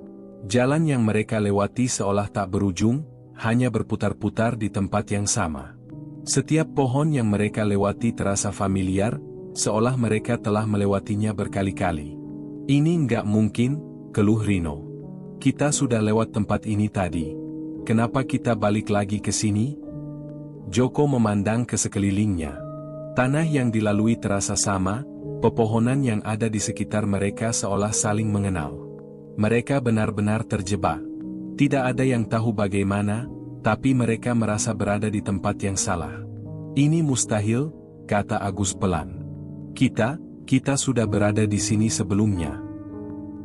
Jalan yang mereka lewati seolah tak berujung, hanya berputar-putar di tempat yang sama. Setiap pohon yang mereka lewati terasa familiar, seolah mereka telah melewatinya berkali-kali. "Ini nggak mungkin," keluh Rino. "Kita sudah lewat tempat ini tadi. Kenapa kita balik lagi ke sini?" Joko memandang ke sekelilingnya. Tanah yang dilalui terasa sama, pepohonan yang ada di sekitar mereka seolah saling mengenal. Mereka benar-benar terjebak. Tidak ada yang tahu bagaimana, tapi mereka merasa berada di tempat yang salah. "Ini mustahil," kata Agus pelan. Kita sudah berada di sini sebelumnya."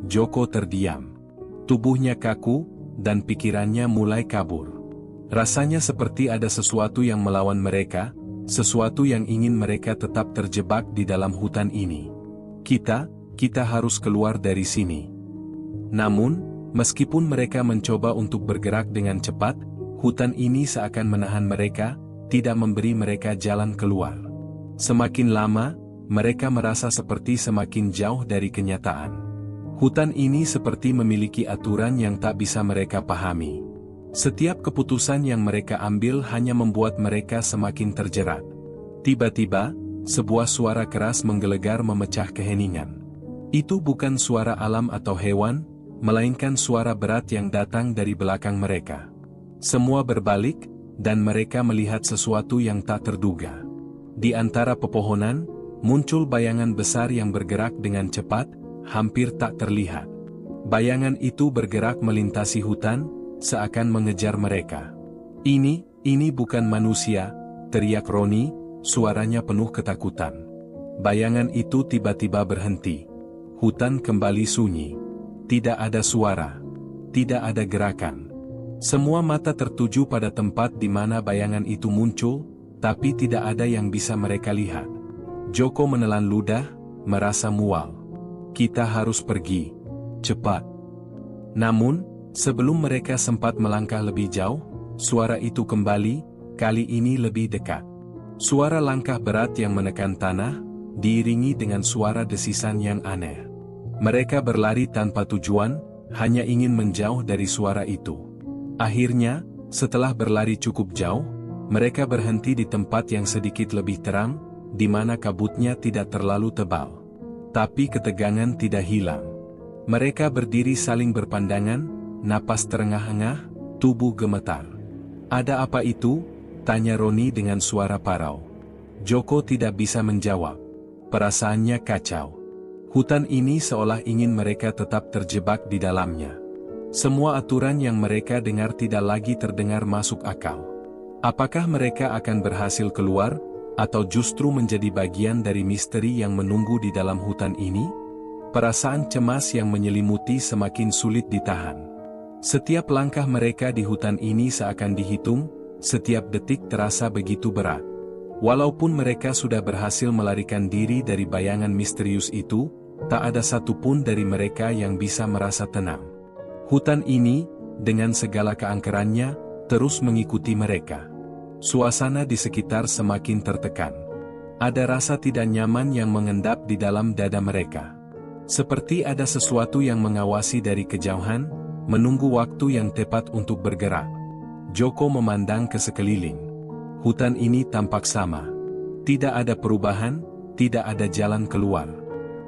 Joko terdiam. Tubuhnya kaku, dan pikirannya mulai kabur. Rasanya seperti ada sesuatu yang melawan mereka, sesuatu yang ingin mereka tetap terjebak di dalam hutan ini. Kita harus keluar dari sini." Namun, meskipun mereka mencoba untuk bergerak dengan cepat, hutan ini seakan menahan mereka, tidak memberi mereka jalan keluar. Semakin lama, mereka merasa seperti semakin jauh dari kenyataan. Hutan ini seperti memiliki aturan yang tak bisa mereka pahami. Setiap keputusan yang mereka ambil hanya membuat mereka semakin terjerat. Tiba-tiba, sebuah suara keras menggelegar memecah keheningan. Itu bukan suara alam atau hewan, melainkan suara berat yang datang dari belakang mereka. Semua berbalik, dan mereka melihat sesuatu yang tak terduga. Di antara pepohonan, muncul bayangan besar yang bergerak dengan cepat, hampir tak terlihat. Bayangan itu bergerak melintasi hutan, seakan mengejar mereka. Ini bukan manusia, teriak Roni, suaranya penuh ketakutan. Bayangan itu tiba-tiba berhenti. Hutan kembali sunyi. Tidak ada suara. Tidak ada gerakan. Semua mata tertuju pada tempat di mana bayangan itu muncul, tapi tidak ada yang bisa mereka lihat. Joko menelan ludah, merasa mual. Kita harus pergi. Cepat. Namun, sebelum mereka sempat melangkah lebih jauh, suara itu kembali, kali ini lebih dekat. Suara langkah berat yang menekan tanah, diiringi dengan suara desisan yang aneh. Mereka berlari tanpa tujuan, hanya ingin menjauh dari suara itu. Akhirnya, setelah berlari cukup jauh, mereka berhenti di tempat yang sedikit lebih terang, di mana kabutnya tidak terlalu tebal. Tapi ketegangan tidak hilang. Mereka berdiri saling berpandangan, napas terengah-engah, tubuh gemetar. Ada apa itu? Tanya Roni dengan suara parau. Joko tidak bisa menjawab. Perasaannya kacau. Hutan ini seolah ingin mereka tetap terjebak di dalamnya. Semua aturan yang mereka dengar tidak lagi terdengar masuk akal. Apakah mereka akan berhasil keluar, atau justru menjadi bagian dari misteri yang menunggu di dalam hutan ini? Perasaan cemas yang menyelimuti semakin sulit ditahan. Setiap langkah mereka di hutan ini seakan dihitung, setiap detik terasa begitu berat. Walaupun mereka sudah berhasil melarikan diri dari bayangan misterius itu, tak ada satupun dari mereka yang bisa merasa tenang. Hutan ini, dengan segala keangkerannya, terus mengikuti mereka. Suasana di sekitar semakin tertekan. Ada rasa tidak nyaman yang mengendap di dalam dada mereka. Seperti ada sesuatu yang mengawasi dari kejauhan, menunggu waktu yang tepat untuk bergerak. Joko memandang ke sekeliling. Hutan ini tampak sama. Tidak ada perubahan, tidak ada jalan keluar.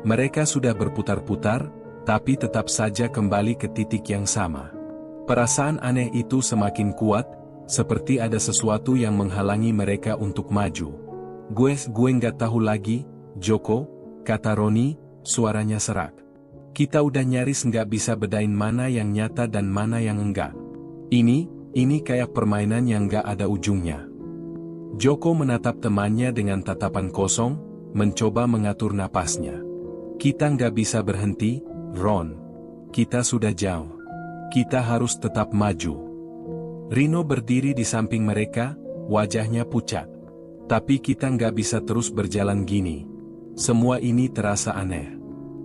Mereka sudah berputar-putar, tapi tetap saja kembali ke titik yang sama. Perasaan aneh itu semakin kuat, seperti ada sesuatu yang menghalangi mereka untuk maju. Gue nggak tahu lagi, Joko, kata Roni, suaranya serak. Kita udah nyaris nggak bisa bedain mana yang nyata dan mana yang enggak. Ini kayak permainan yang nggak ada ujungnya. Joko menatap temannya dengan tatapan kosong, mencoba mengatur napasnya. Kita nggak bisa berhenti, Ron. Kita sudah jauh. Kita harus tetap maju. Rino berdiri di samping mereka, wajahnya pucat. Tapi kita nggak bisa terus berjalan gini. Semua ini terasa aneh.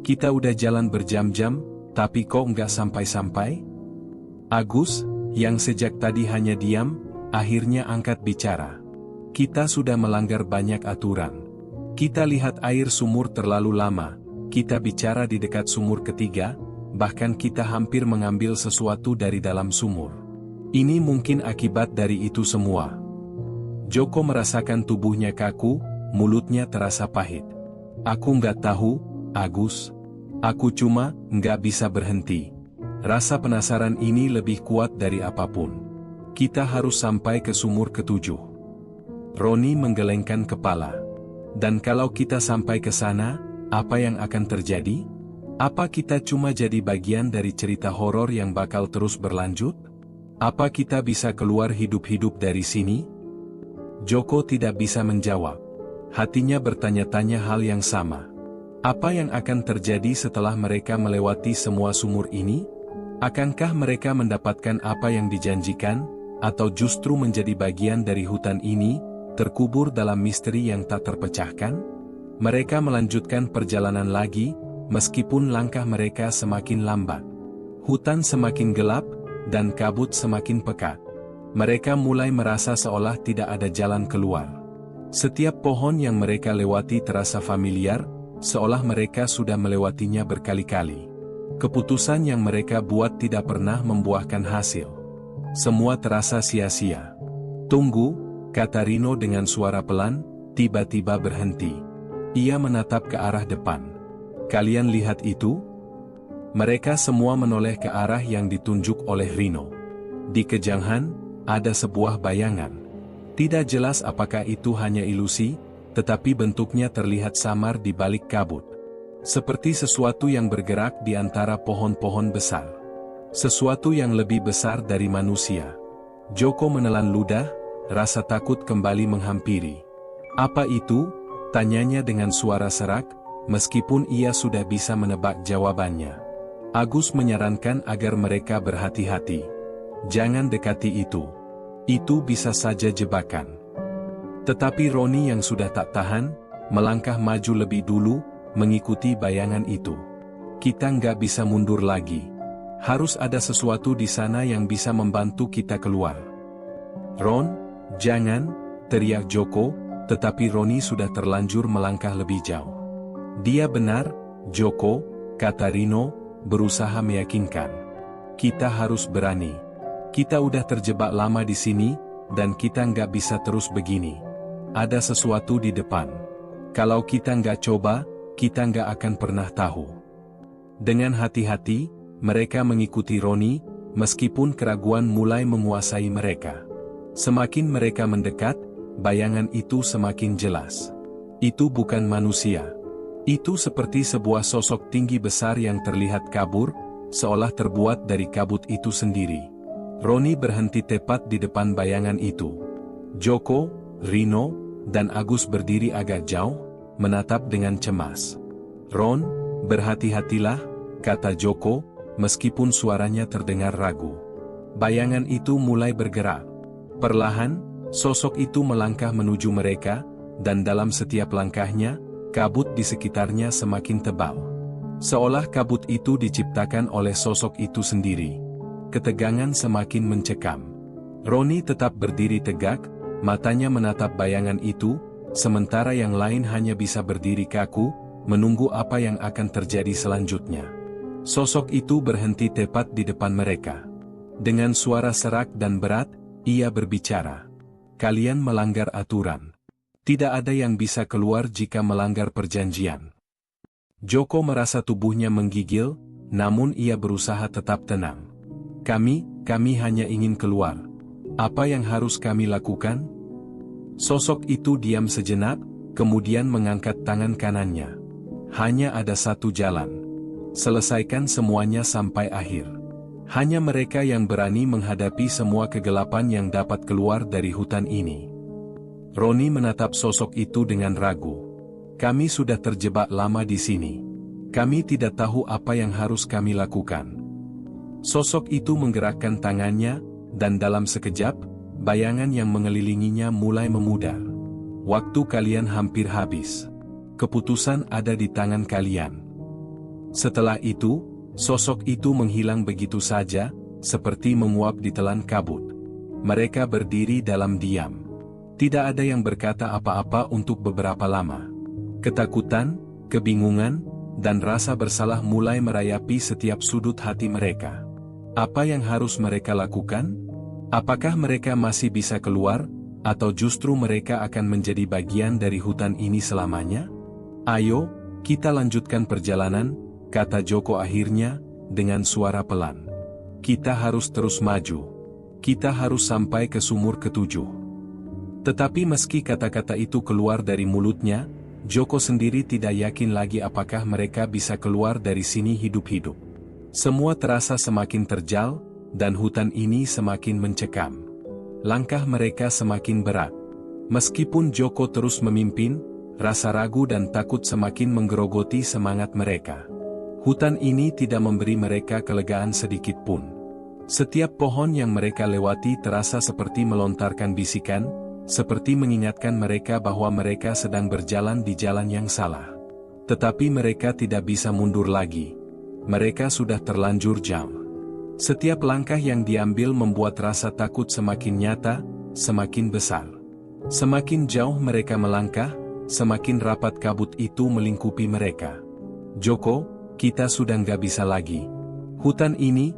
Kita udah jalan berjam-jam, tapi kok nggak sampai-sampai? Agus, yang sejak tadi hanya diam, akhirnya angkat bicara. Kita sudah melanggar banyak aturan. Kita lihat air sumur terlalu lama, kita bicara di dekat sumur ketiga, bahkan kita hampir mengambil sesuatu dari dalam sumur. Ini mungkin akibat dari itu semua. Joko merasakan tubuhnya kaku, mulutnya terasa pahit. Aku nggak tahu, Agus. Aku cuma nggak bisa berhenti. Rasa penasaran ini lebih kuat dari apapun. Kita harus sampai ke sumur ketujuh. Roni menggelengkan kepala. Dan kalau kita sampai ke sana, apa yang akan terjadi? Apa kita cuma jadi bagian dari cerita horor yang bakal terus berlanjut? Apa kita bisa keluar hidup-hidup dari sini? Joko tidak bisa menjawab. Hatinya bertanya-tanya hal yang sama. Apa yang akan terjadi setelah mereka melewati semua sumur ini? Akankah mereka mendapatkan apa yang dijanjikan, atau justru menjadi bagian dari hutan ini, terkubur dalam misteri yang tak terpecahkan? Mereka melanjutkan perjalanan lagi, meskipun langkah mereka semakin lambat. Hutan semakin gelap, dan kabut semakin pekat. Mereka mulai merasa seolah tidak ada jalan keluar. Setiap pohon yang mereka lewati terasa familiar, seolah mereka sudah melewatinya berkali-kali. Keputusan yang mereka buat tidak pernah membuahkan hasil. Semua terasa sia-sia. "Tunggu," kata Rino dengan suara pelan, tiba-tiba berhenti. Ia menatap ke arah depan. "Kalian lihat itu?" Mereka semua menoleh ke arah yang ditunjuk oleh Rino. Di kejauhan, ada sebuah bayangan. Tidak jelas apakah itu hanya ilusi, tetapi bentuknya terlihat samar di balik kabut. Seperti sesuatu yang bergerak di antara pohon-pohon besar. Sesuatu yang lebih besar dari manusia. Joko menelan ludah, rasa takut kembali menghampiri. "Apa itu?" tanyanya dengan suara serak, meskipun ia sudah bisa menebak jawabannya. Agus menyarankan agar mereka berhati-hati. "Jangan dekati itu. Itu bisa saja jebakan." Tetapi Roni yang sudah tak tahan, melangkah maju lebih dulu, mengikuti bayangan itu. "Kita nggak bisa mundur lagi. Harus ada sesuatu di sana yang bisa membantu kita keluar." "Ron, jangan!" teriak Joko, tetapi Roni sudah terlanjur melangkah lebih jauh. "Dia benar, Joko," kata Rino, berusaha meyakinkan. "Kita harus berani. Kita udah terjebak lama di sini, dan kita nggak bisa terus begini. Ada sesuatu di depan. Kalau kita nggak coba, kita nggak akan pernah tahu." Dengan hati-hati, mereka mengikuti Roni, meskipun keraguan mulai menguasai mereka. Semakin mereka mendekat, bayangan itu semakin jelas. Itu bukan manusia. Itu seperti sebuah sosok tinggi besar yang terlihat kabur, seolah terbuat dari kabut itu sendiri. Roni berhenti tepat di depan bayangan itu. Joko, Rino, dan Agus berdiri agak jauh, menatap dengan cemas. "Ron, berhati-hatilah," kata Joko, meskipun suaranya terdengar ragu. Bayangan itu mulai bergerak. Perlahan, sosok itu melangkah menuju mereka, dan dalam setiap langkahnya, kabut di sekitarnya semakin tebal. Seolah kabut itu diciptakan oleh sosok itu sendiri. Ketegangan semakin mencekam. Roni tetap berdiri tegak, matanya menatap bayangan itu, sementara yang lain hanya bisa berdiri kaku, menunggu apa yang akan terjadi selanjutnya. Sosok itu berhenti tepat di depan mereka. Dengan suara serak dan berat, ia berbicara. "Kalian melanggar aturan. Tidak ada yang bisa keluar jika melanggar perjanjian." Joko merasa tubuhnya menggigil, namun ia berusaha tetap tenang. Kami hanya ingin keluar. Apa yang harus kami lakukan?" Sosok itu diam sejenak, kemudian mengangkat tangan kanannya. "Hanya ada satu jalan. Selesaikan semuanya sampai akhir. Hanya mereka yang berani menghadapi semua kegelapan yang dapat keluar dari hutan ini." Roni menatap sosok itu dengan ragu. "Kami sudah terjebak lama di sini. Kami tidak tahu apa yang harus kami lakukan." Sosok itu menggerakkan tangannya, dan dalam sekejap, bayangan yang mengelilinginya mulai memudar. "Waktu kalian hampir habis. Keputusan ada di tangan kalian." Setelah itu, sosok itu menghilang begitu saja, seperti menguap ditelan kabut. Mereka berdiri dalam diam. Tidak ada yang berkata apa-apa untuk beberapa lama. Ketakutan, kebingungan, dan rasa bersalah mulai merayapi setiap sudut hati mereka. Apa yang harus mereka lakukan? Apakah mereka masih bisa keluar, atau justru mereka akan menjadi bagian dari hutan ini selamanya? "Ayo, kita lanjutkan perjalanan," kata Joko akhirnya, dengan suara pelan. "Kita harus terus maju. Kita harus sampai ke sumur ketujuh." Tetapi meski kata-kata itu keluar dari mulutnya, Joko sendiri tidak yakin lagi apakah mereka bisa keluar dari sini hidup-hidup. Semua terasa semakin terjal, dan hutan ini semakin mencekam. Langkah mereka semakin berat. Meskipun Joko terus memimpin, rasa ragu dan takut semakin menggerogoti semangat mereka. Hutan ini tidak memberi mereka kelegaan sedikit pun. Setiap pohon yang mereka lewati terasa seperti melontarkan bisikan, seperti mengingatkan mereka bahwa mereka sedang berjalan di jalan yang salah. Tetapi mereka tidak bisa mundur lagi. Mereka sudah terlanjur jauh. Setiap langkah yang diambil membuat rasa takut semakin nyata, semakin besar. Semakin jauh mereka melangkah, semakin rapat kabut itu melingkupi mereka. "Joko, kita sudah nggak bisa lagi. Hutan ini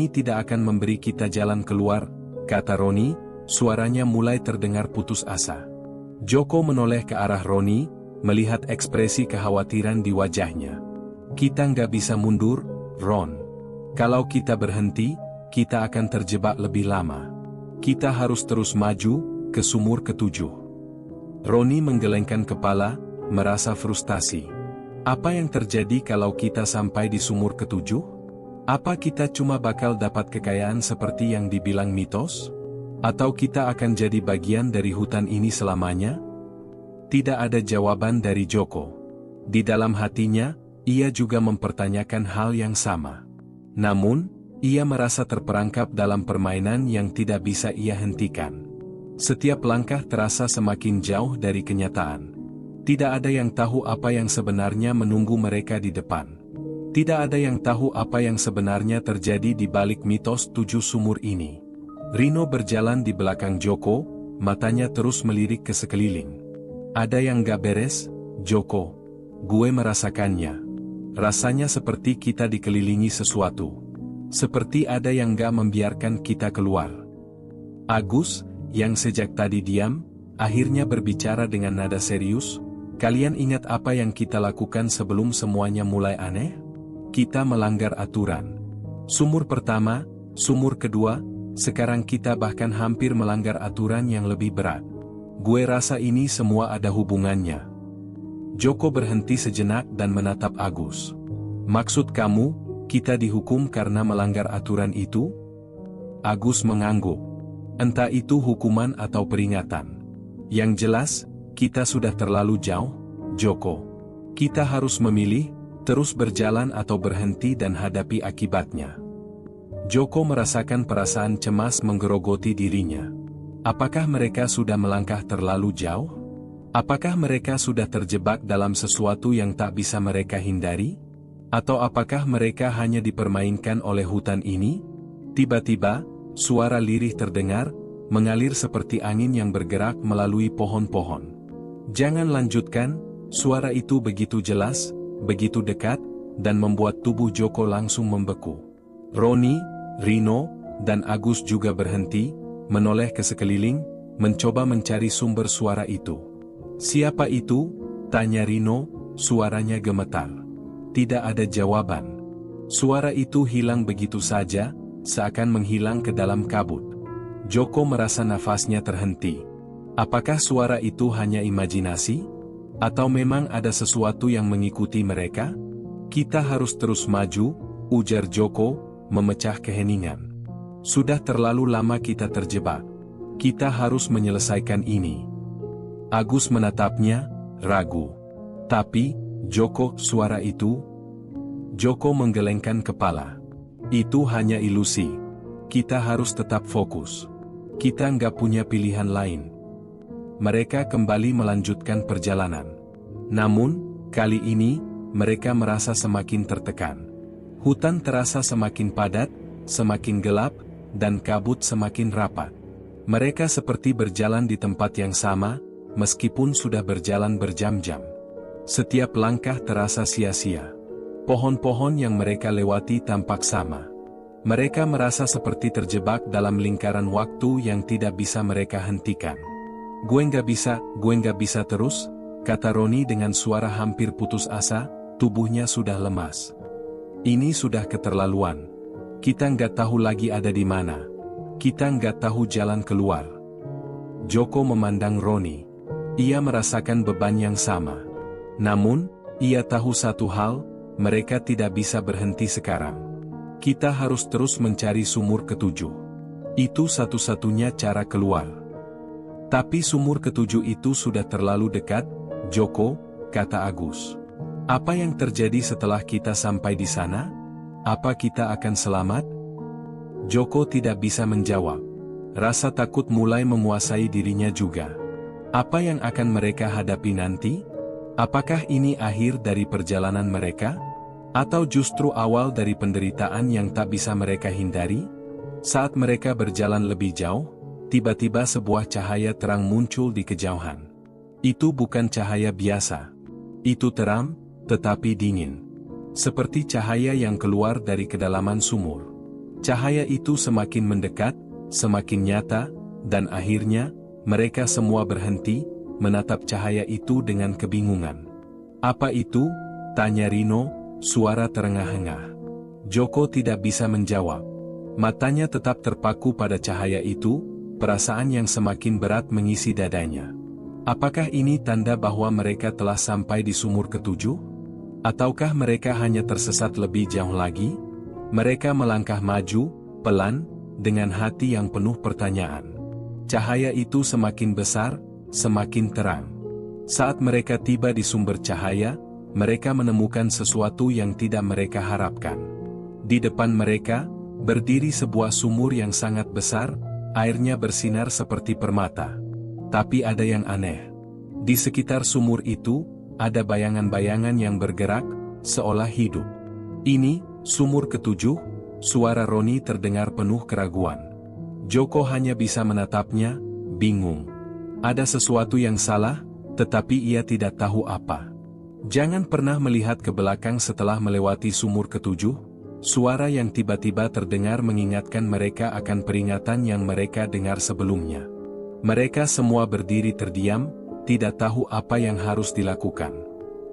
tidak akan memberi kita jalan keluar, kata Roni, suaranya mulai terdengar putus asa. Joko menoleh ke arah Roni, melihat ekspresi kekhawatiran di wajahnya. Kita nggak bisa mundur, Ron. Kalau kita berhenti, kita akan terjebak lebih lama. Kita harus terus maju, ke sumur ketujuh. Roni menggelengkan kepala, merasa frustasi. Apa yang terjadi kalau kita sampai di sumur ketujuh? Apa kita cuma bakal dapat kekayaan seperti yang dibilang mitos? Atau kita akan jadi bagian dari hutan ini selamanya? Tidak ada jawaban dari Joko. Di dalam hatinya, ia juga mempertanyakan hal yang sama. Namun, ia merasa terperangkap dalam permainan yang tidak bisa ia hentikan. Setiap langkah terasa semakin jauh dari kenyataan. Tidak ada yang tahu apa yang sebenarnya menunggu mereka di depan. Tidak ada yang tahu apa yang sebenarnya terjadi di balik mitos 7 sumur ini. Rino berjalan di belakang Joko, matanya terus melirik ke sekeliling. Ada yang gak beres, Joko. Gue merasakannya. Rasanya seperti kita dikelilingi sesuatu. Seperti ada yang gak membiarkan kita keluar. Agus, yang sejak tadi diam, akhirnya berbicara dengan nada serius. Kalian ingat apa yang kita lakukan sebelum semuanya mulai aneh? Kita melanggar aturan. Sumur pertama, sumur kedua, sekarang kita bahkan hampir melanggar aturan yang lebih berat. Gue rasa ini semua ada hubungannya. Joko berhenti sejenak dan menatap Agus. Maksud kamu, kita dihukum karena melanggar aturan itu? Agus mengangguk. Entah itu hukuman atau peringatan. Yang jelas, kita sudah terlalu jauh, Joko. Kita harus memilih, terus berjalan atau berhenti dan hadapi akibatnya. Joko merasakan perasaan cemas menggerogoti dirinya. Apakah mereka sudah melangkah terlalu jauh? Apakah mereka sudah terjebak dalam sesuatu yang tak bisa mereka hindari? Atau apakah mereka hanya dipermainkan oleh hutan ini? Tiba-tiba, suara lirih terdengar, mengalir seperti angin yang bergerak melalui pohon-pohon. Jangan lanjutkan, suara itu begitu jelas, begitu dekat, dan membuat tubuh Joko langsung membeku. Roni, Rino, dan Agus juga berhenti, menoleh ke sekeliling, mencoba mencari sumber suara itu. Siapa itu? Tanya Rino, suaranya gemetar. Tidak ada jawaban. Suara itu hilang begitu saja, seakan menghilang ke dalam kabut. Joko merasa nafasnya terhenti. Apakah suara itu hanya imajinasi? Atau memang ada sesuatu yang mengikuti mereka? Kita harus terus maju, ujar Joko, memecah keheningan. Sudah terlalu lama kita terjebak. Kita harus menyelesaikan ini. Agus menatapnya, ragu. Tapi, Joko, suara itu? Joko menggelengkan kepala. Itu hanya ilusi. Kita harus tetap fokus. Kita nggak punya pilihan lain. Mereka kembali melanjutkan perjalanan. Namun, kali ini, mereka merasa semakin tertekan. Hutan terasa semakin padat, semakin gelap, dan kabut semakin rapat. Mereka seperti berjalan di tempat yang sama, meskipun sudah berjalan berjam-jam. Setiap langkah terasa sia-sia. Pohon-pohon yang mereka lewati tampak sama. Mereka merasa seperti terjebak dalam lingkaran waktu yang tidak bisa mereka hentikan. Gue nggak bisa terus, kata Roni dengan suara hampir putus asa, tubuhnya sudah lemas. Ini sudah keterlaluan. Kita nggak tahu lagi ada di mana. Kita nggak tahu jalan keluar. Joko memandang Roni. Ia merasakan beban yang sama. Namun, ia tahu satu hal, mereka tidak bisa berhenti sekarang. Kita harus terus mencari sumur ketujuh. Itu satu-satunya cara keluar. Tapi sumur ketujuh itu sudah terlalu dekat, Joko, kata Agus. Apa yang terjadi setelah kita sampai di sana? Apa kita akan selamat? Joko tidak bisa menjawab. Rasa takut mulai menguasai dirinya juga. Apa yang akan mereka hadapi nanti? Apakah ini akhir dari perjalanan mereka? Atau justru awal dari penderitaan yang tak bisa mereka hindari? Saat mereka berjalan lebih jauh, tiba-tiba sebuah cahaya terang muncul di kejauhan. Itu bukan cahaya biasa. Itu terang, tetapi dingin. seperti cahaya yang keluar dari kedalaman sumur. Cahaya itu semakin mendekat, semakin nyata, dan akhirnya, mereka semua berhenti, menatap cahaya itu dengan kebingungan. "Apa itu?" tanya Rino, suara terengah-engah. Joko tidak bisa menjawab. Matanya tetap terpaku pada cahaya itu, perasaan yang semakin berat mengisi dadanya. Apakah ini tanda bahwa mereka telah sampai di sumur ketujuh? Ataukah mereka hanya tersesat lebih jauh lagi? Mereka melangkah maju, pelan, dengan hati yang penuh pertanyaan. Cahaya itu semakin besar, semakin terang. Saat mereka tiba di sumber cahaya, mereka menemukan sesuatu yang tidak mereka harapkan. Di depan mereka, berdiri sebuah sumur yang sangat besar, airnya bersinar seperti permata. Tapi ada yang aneh. Di sekitar sumur itu, ada bayangan-bayangan yang bergerak, seolah hidup. "Ini, sumur ketujuh?" suara Roni terdengar penuh keraguan. Joko hanya bisa menatapnya, bingung. Ada sesuatu yang salah, tetapi ia tidak tahu apa. "Jangan pernah melihat ke belakang setelah melewati sumur ketujuh," suara yang tiba-tiba terdengar mengingatkan mereka akan peringatan yang mereka dengar sebelumnya. Mereka semua berdiri terdiam, tidak tahu apa yang harus dilakukan.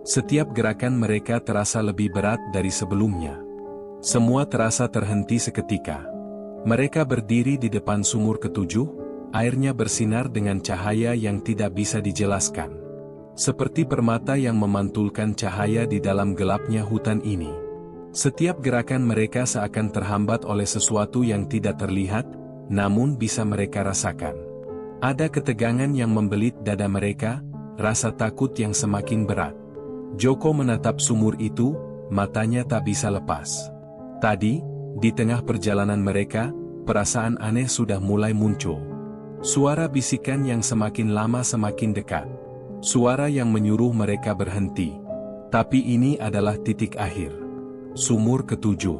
Setiap gerakan mereka terasa lebih berat dari sebelumnya. Semua terasa terhenti seketika. Mereka berdiri di depan sumur ketujuh, airnya bersinar dengan cahaya yang tidak bisa dijelaskan. Seperti permata yang memantulkan cahaya di dalam gelapnya hutan ini. Setiap gerakan mereka seakan terhambat oleh sesuatu yang tidak terlihat, namun bisa mereka rasakan. Ada ketegangan yang membelit dada mereka, rasa takut yang semakin berat. Joko menatap sumur itu, matanya tak bisa lepas. Tadi, di tengah perjalanan mereka, perasaan aneh sudah mulai muncul. Suara bisikan yang semakin lama semakin dekat. Suara yang menyuruh mereka berhenti. Tapi ini adalah titik akhir. Sumur ketujuh.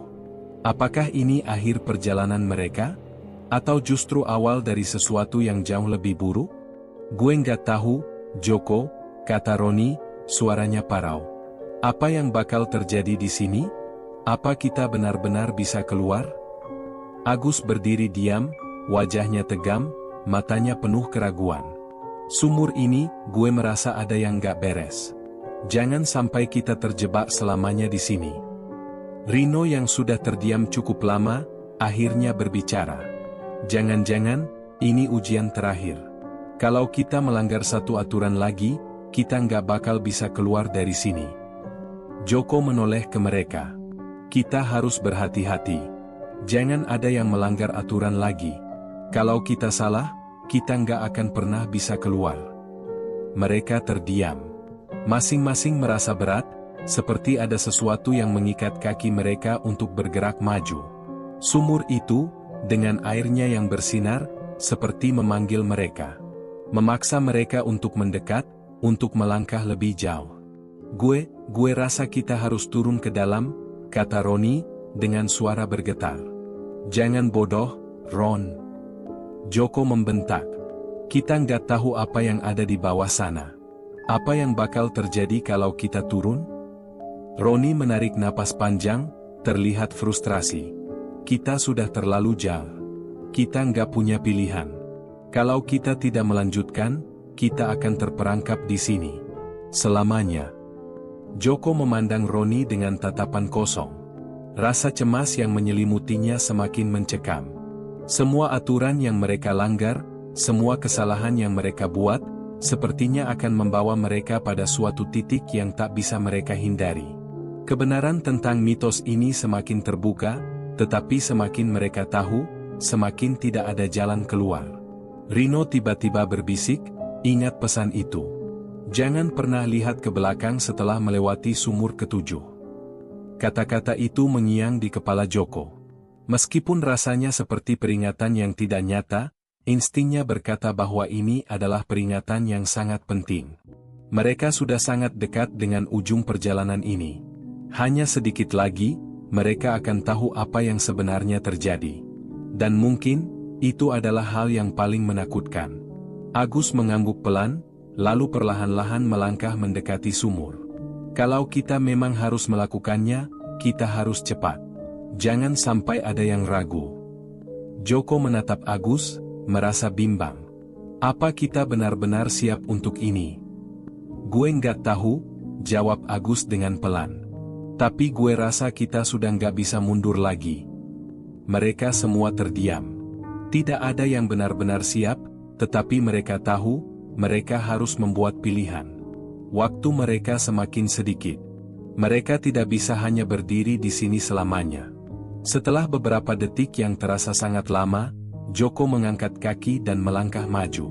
Apakah ini akhir perjalanan mereka? Atau justru awal dari sesuatu yang jauh lebih buruk? "Gue nggak tahu, Joko," kata Roni, suaranya parau. "Apa yang bakal terjadi di sini? Apa kita benar-benar bisa keluar?" Agus berdiri diam, wajahnya tegam, matanya penuh keraguan. "Sumur ini, gue merasa ada yang gak beres. Jangan sampai kita terjebak selamanya di sini." Rino yang sudah terdiam cukup lama, akhirnya berbicara. "Jangan-jangan, ini ujian terakhir. Kalau kita melanggar satu aturan lagi, kita nggak bakal bisa keluar dari sini." Joko menoleh ke mereka. "Kita harus berhati-hati. Jangan ada yang melanggar aturan lagi. Kalau kita salah, kita nggak akan pernah bisa keluar." Mereka terdiam. Masing-masing merasa berat, seperti ada sesuatu yang mengikat kaki mereka untuk bergerak maju. Sumur itu, dengan airnya yang bersinar, seperti memanggil mereka. Memaksa mereka untuk mendekat, untuk melangkah lebih jauh. Gue rasa kita harus turun ke dalam," kata Roni, dengan suara bergetar. "Jangan bodoh, Ron." Joko membentak. "Kita nggak tahu apa yang ada di bawah sana. Apa yang bakal terjadi kalau kita turun?" Roni menarik napas panjang, terlihat frustrasi. "Kita sudah terlalu jauh. Kita nggak punya pilihan. Kalau kita tidak melanjutkan, kita akan terperangkap di sini selamanya." Joko memandang Roni dengan tatapan kosong. Rasa cemas yang menyelimutinya semakin mencekam. Semua aturan yang mereka langgar, semua kesalahan yang mereka buat, sepertinya akan membawa mereka pada suatu titik yang tak bisa mereka hindari. Kebenaran tentang mitos ini semakin terbuka, tetapi semakin mereka tahu, semakin tidak ada jalan keluar. Rino tiba-tiba berbisik, "Ingat pesan itu. Jangan pernah lihat ke belakang setelah melewati sumur ketujuh." Kata-kata itu mengiang di kepala Joko. Meskipun rasanya seperti peringatan yang tidak nyata, instingnya berkata bahwa ini adalah peringatan yang sangat penting. Mereka sudah sangat dekat dengan ujung perjalanan ini. Hanya sedikit lagi, mereka akan tahu apa yang sebenarnya terjadi. Dan mungkin, itu adalah hal yang paling menakutkan. Agus mengangguk pelan, lalu perlahan-lahan melangkah mendekati sumur. Kalau kita memang harus melakukannya, kita harus cepat. Jangan sampai ada yang ragu. Joko menatap Agus, merasa bimbang. Apa kita benar-benar siap untuk ini? Gue nggak tahu, jawab Agus dengan pelan. Tapi gue rasa kita sudah nggak bisa mundur lagi. Mereka semua terdiam. Tidak ada yang benar-benar siap, tetapi mereka tahu, mereka harus membuat pilihan. Waktu mereka semakin sedikit. Mereka tidak bisa hanya berdiri di sini selamanya. Setelah beberapa detik yang terasa sangat lama, Joko mengangkat kaki dan melangkah maju.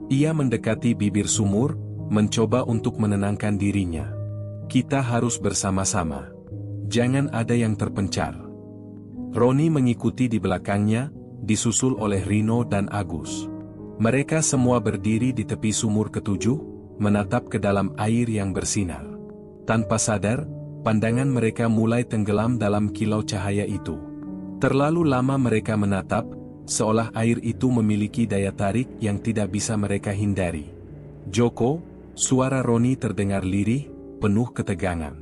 Ia mendekati bibir sumur, mencoba untuk menenangkan dirinya. Kita harus bersama-sama. Jangan ada yang terpencar. Roni mengikuti di belakangnya, disusul oleh Rino dan Agus. Mereka semua berdiri di tepi sumur ketujuh, menatap ke dalam air yang bersinar. Tanpa sadar, pandangan mereka mulai tenggelam dalam kilau cahaya itu. Terlalu lama mereka menatap, seolah air itu memiliki daya tarik yang tidak bisa mereka hindari. Joko, suara Roni terdengar lirih, penuh ketegangan.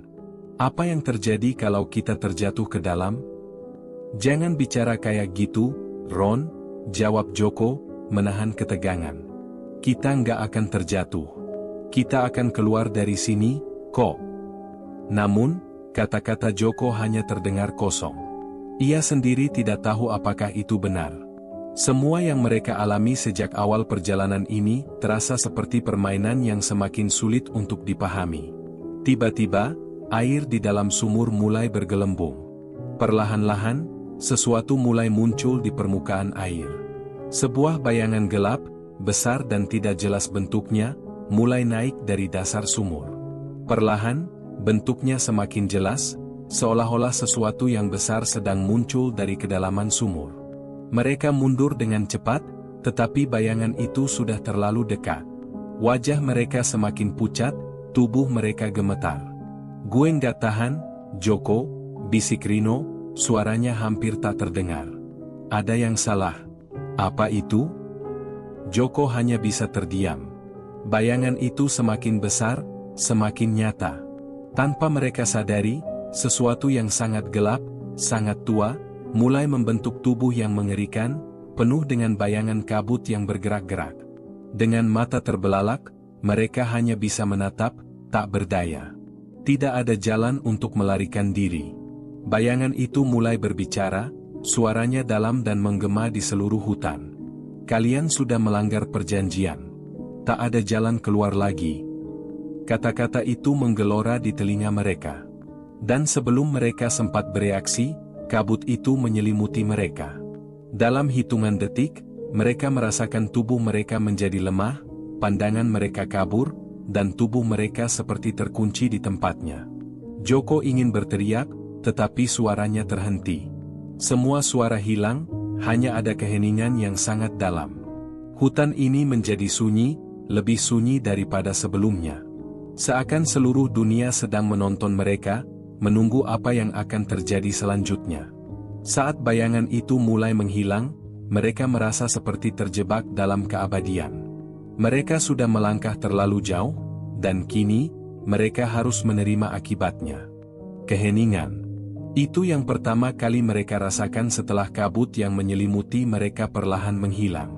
Apa yang terjadi kalau kita terjatuh ke dalam? Jangan bicara kayak gitu, Ron, jawab Joko, menahan ketegangan. Kita nggak akan terjatuh. Kita akan keluar dari sini, kok. Namun, kata-kata Joko hanya terdengar kosong. Ia sendiri tidak tahu apakah itu benar. Semua yang mereka alami sejak awal perjalanan ini terasa seperti permainan yang semakin sulit untuk dipahami. Tiba-tiba, air di dalam sumur mulai bergelembung. Perlahan-lahan, sesuatu mulai muncul di permukaan air. Sebuah bayangan gelap, besar dan tidak jelas bentuknya, mulai naik dari dasar sumur. Perlahan, bentuknya semakin jelas, seolah-olah sesuatu yang besar sedang muncul dari kedalaman sumur. Mereka mundur dengan cepat, tetapi bayangan itu sudah terlalu dekat. Wajah mereka semakin pucat, tubuh mereka gemetar. Gue nggak tahan, Joko, bisik Rino, suaranya hampir tak terdengar. Ada yang salah. Apa itu? Joko hanya bisa terdiam. Bayangan itu semakin besar, semakin nyata. Tanpa mereka sadari, sesuatu yang sangat gelap, sangat tua, mulai membentuk tubuh yang mengerikan, penuh dengan bayangan kabut yang bergerak-gerak. Dengan mata terbelalak, mereka hanya bisa menatap, tak berdaya. Tidak ada jalan untuk melarikan diri. Bayangan itu mulai berbicara, suaranya dalam dan menggema di seluruh hutan. Kalian sudah melanggar perjanjian. Tak ada jalan keluar lagi. Kata-kata itu menggelora di telinga mereka. Dan sebelum mereka sempat bereaksi, kabut itu menyelimuti mereka. Dalam hitungan detik, mereka merasakan tubuh mereka menjadi lemah, pandangan mereka kabur, dan tubuh mereka seperti terkunci di tempatnya. Joko ingin berteriak, tetapi suaranya terhenti. Semua suara hilang, hanya ada keheningan yang sangat dalam. Hutan ini menjadi sunyi, lebih sunyi daripada sebelumnya. Seakan seluruh dunia sedang menonton mereka, menunggu apa yang akan terjadi selanjutnya. Saat bayangan itu mulai menghilang, mereka merasa seperti terjebak dalam keabadian. Mereka sudah melangkah terlalu jauh, dan kini, mereka harus menerima akibatnya. Keheningan. Itu yang pertama kali mereka rasakan setelah kabut yang menyelimuti mereka perlahan menghilang.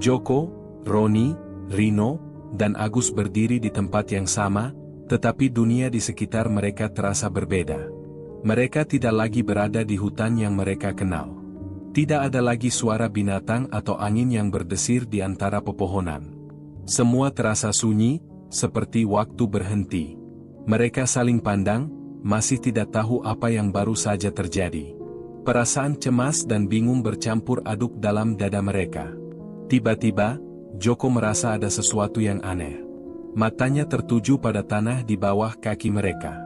Joko, Roni, Rino, dan Agus berdiri di tempat yang sama, tetapi dunia di sekitar mereka terasa berbeda. Mereka tidak lagi berada di hutan yang mereka kenal. Tidak ada lagi suara binatang atau angin yang berdesir di antara pepohonan. Semua terasa sunyi, seperti waktu berhenti. Mereka saling pandang, masih tidak tahu apa yang baru saja terjadi. Perasaan cemas dan bingung bercampur aduk dalam dada mereka. Tiba-tiba, Joko merasa ada sesuatu yang aneh. Matanya tertuju pada tanah di bawah kaki mereka.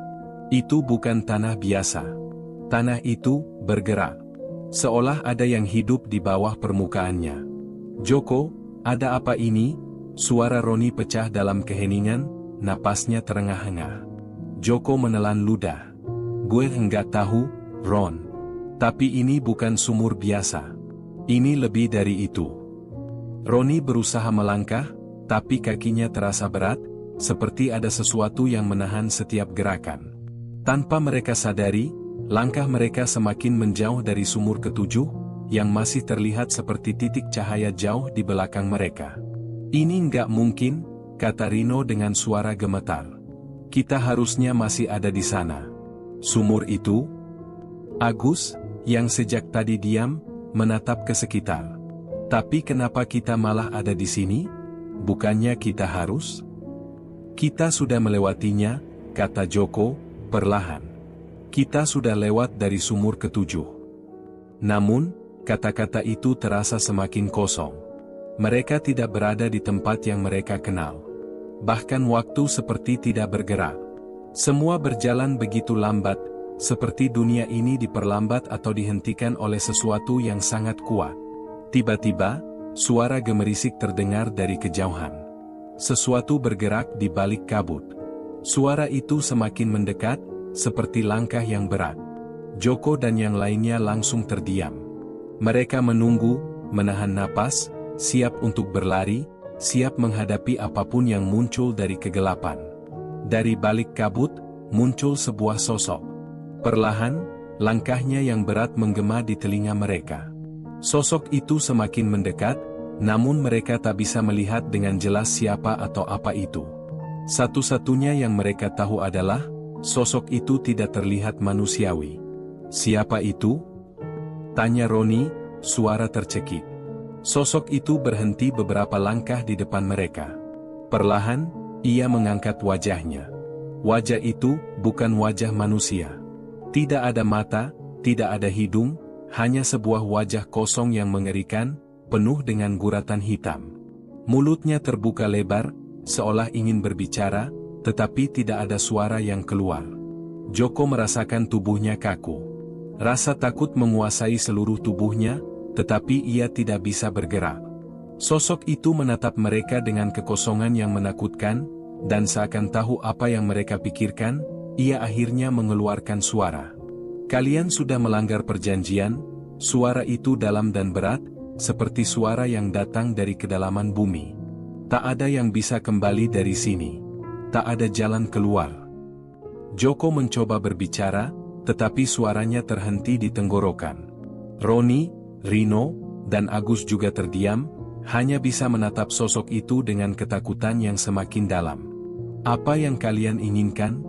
Itu bukan tanah biasa. Tanah itu bergerak. Seolah ada yang hidup di bawah permukaannya. Joko, ada apa ini? Suara Roni pecah dalam keheningan, napasnya terengah-engah. Joko menelan ludah. Gue enggak tahu, Ron. Tapi ini bukan sumur biasa. Ini lebih dari itu. Roni berusaha melangkah, tapi kakinya terasa berat, seperti ada sesuatu yang menahan setiap gerakan. Tanpa mereka sadari, langkah mereka semakin menjauh dari sumur ketujuh, yang masih terlihat seperti titik cahaya jauh di belakang mereka. "Ini nggak mungkin," kata Rino dengan suara gemetar. "Kita harusnya masih ada di sana." "Sumur itu?" Agus, yang sejak tadi diam, menatap ke sekitar. "Tapi kenapa kita malah ada di sini? Bukannya kita harus?" "Kita sudah melewatinya," kata Joko, perlahan. "Kita sudah lewat dari sumur ketujuh." Namun, kata-kata itu terasa semakin kosong. Mereka tidak berada di tempat yang mereka kenal. Bahkan waktu seperti tidak bergerak. Semua berjalan begitu lambat, seperti dunia ini diperlambat atau dihentikan oleh sesuatu yang sangat kuat. Tiba-tiba, suara gemerisik terdengar dari kejauhan. Sesuatu bergerak di balik kabut. Suara itu semakin mendekat, seperti langkah yang berat. Joko dan yang lainnya langsung terdiam. Mereka menunggu, menahan napas, siap untuk berlari, siap menghadapi apapun yang muncul dari kegelapan. Dari balik kabut, muncul sebuah sosok. Perlahan, langkahnya yang berat menggema di telinga mereka. Sosok itu semakin mendekat, namun mereka tak bisa melihat dengan jelas siapa atau apa itu. Satu-satunya yang mereka tahu adalah, sosok itu tidak terlihat manusiawi. "Siapa itu?" tanya Roni, suara tercekik. Sosok itu berhenti beberapa langkah di depan mereka. Perlahan, ia mengangkat wajahnya. Wajah itu bukan wajah manusia. Tidak ada mata, tidak ada hidung, hanya sebuah wajah kosong yang mengerikan, penuh dengan guratan hitam. Mulutnya terbuka lebar, seolah ingin berbicara, tetapi tidak ada suara yang keluar. Joko merasakan tubuhnya kaku. Rasa takut menguasai seluruh tubuhnya, tetapi ia tidak bisa bergerak. Sosok itu menatap mereka dengan kekosongan yang menakutkan, dan seakan tahu apa yang mereka pikirkan, ia akhirnya mengeluarkan suara. "Kalian sudah melanggar perjanjian." Suara itu dalam dan berat, seperti suara yang datang dari kedalaman bumi. "Tak ada yang bisa kembali dari sini. Tak ada jalan keluar." Joko mencoba berbicara, tetapi suaranya terhenti di tenggorokan. Roni, Rino, dan Agus juga terdiam, hanya bisa menatap sosok itu dengan ketakutan yang semakin dalam. "Apa yang kalian inginkan?"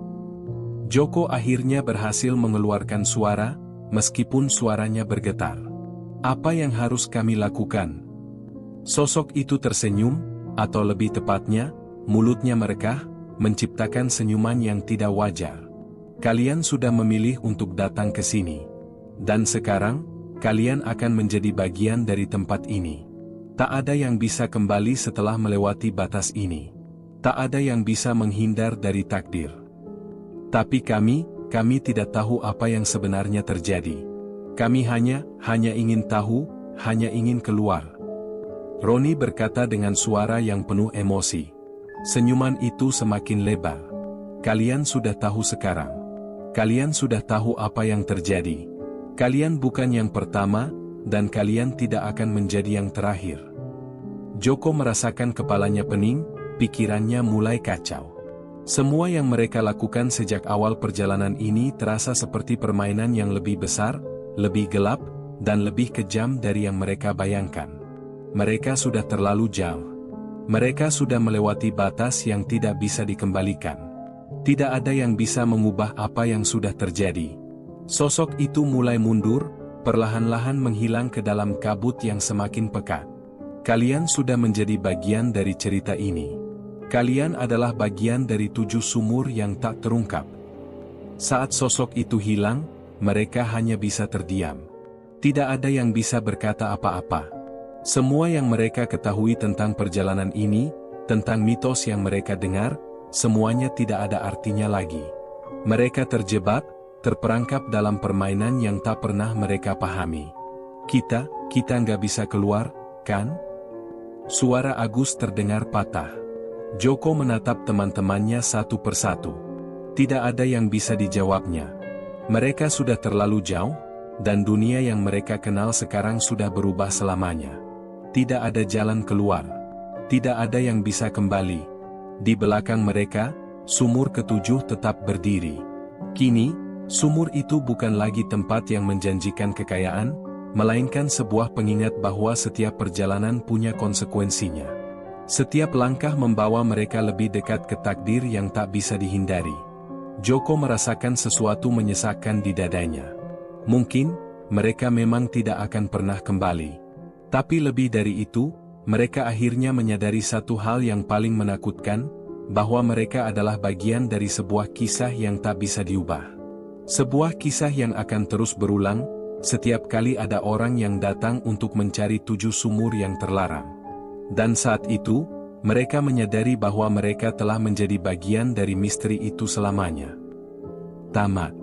Joko akhirnya berhasil mengeluarkan suara, meskipun suaranya bergetar. "Apa yang harus kami lakukan?" Sosok itu tersenyum, atau lebih tepatnya, mulutnya merekah, menciptakan senyuman yang tidak wajar. "Kalian sudah memilih untuk datang ke sini. Dan sekarang, kalian akan menjadi bagian dari tempat ini. Tak ada yang bisa kembali setelah melewati batas ini. Tak ada yang bisa menghindar dari takdir. Tapi kami tidak tahu apa yang sebenarnya terjadi. Kami hanya ingin tahu, hanya ingin keluar." Roni berkata dengan suara yang penuh emosi. Senyuman itu semakin lebar. "Kalian sudah tahu sekarang. Kalian sudah tahu apa yang terjadi. Kalian bukan yang pertama, dan kalian tidak akan menjadi yang terakhir." Joko merasakan kepalanya pening, pikirannya mulai kacau. Semua yang mereka lakukan sejak awal perjalanan ini terasa seperti permainan yang lebih besar, lebih gelap, dan lebih kejam dari yang mereka bayangkan. Mereka sudah terlalu jauh. Mereka sudah melewati batas yang tidak bisa dikembalikan. Tidak ada yang bisa mengubah apa yang sudah terjadi. Sosok itu mulai mundur, perlahan-lahan menghilang ke dalam kabut yang semakin pekat. "Kalian sudah menjadi bagian dari cerita ini. Kalian adalah bagian dari 7 sumur yang tak terungkap." Saat sosok itu hilang, mereka hanya bisa terdiam. Tidak ada yang bisa berkata apa-apa. Semua yang mereka ketahui tentang perjalanan ini, tentang mitos yang mereka dengar, semuanya tidak ada artinya lagi. Mereka terjebak, terperangkap dalam permainan yang tak pernah mereka pahami. Kita nggak bisa keluar, kan?" Suara Agus terdengar patah. Joko menatap teman-temannya satu persatu. Tidak ada yang bisa dijawabnya. Mereka sudah terlalu jauh, dan dunia yang mereka kenal sekarang sudah berubah selamanya. Tidak ada jalan keluar. Tidak ada yang bisa kembali. Di belakang mereka, sumur ketujuh tetap berdiri. Kini, sumur itu bukan lagi tempat yang menjanjikan kekayaan, melainkan sebuah pengingat bahwa setiap perjalanan punya konsekuensinya. Setiap langkah membawa mereka lebih dekat ke takdir yang tak bisa dihindari. Joko merasakan sesuatu menyesakkan di dadanya. Mungkin, mereka memang tidak akan pernah kembali. Tapi lebih dari itu, mereka akhirnya menyadari satu hal yang paling menakutkan, bahwa mereka adalah bagian dari sebuah kisah yang tak bisa diubah. Sebuah kisah yang akan terus berulang, setiap kali ada orang yang datang untuk mencari 7 sumur yang terlarang. Dan saat itu, mereka menyadari bahwa mereka telah menjadi bagian dari misteri itu selamanya. Tamat.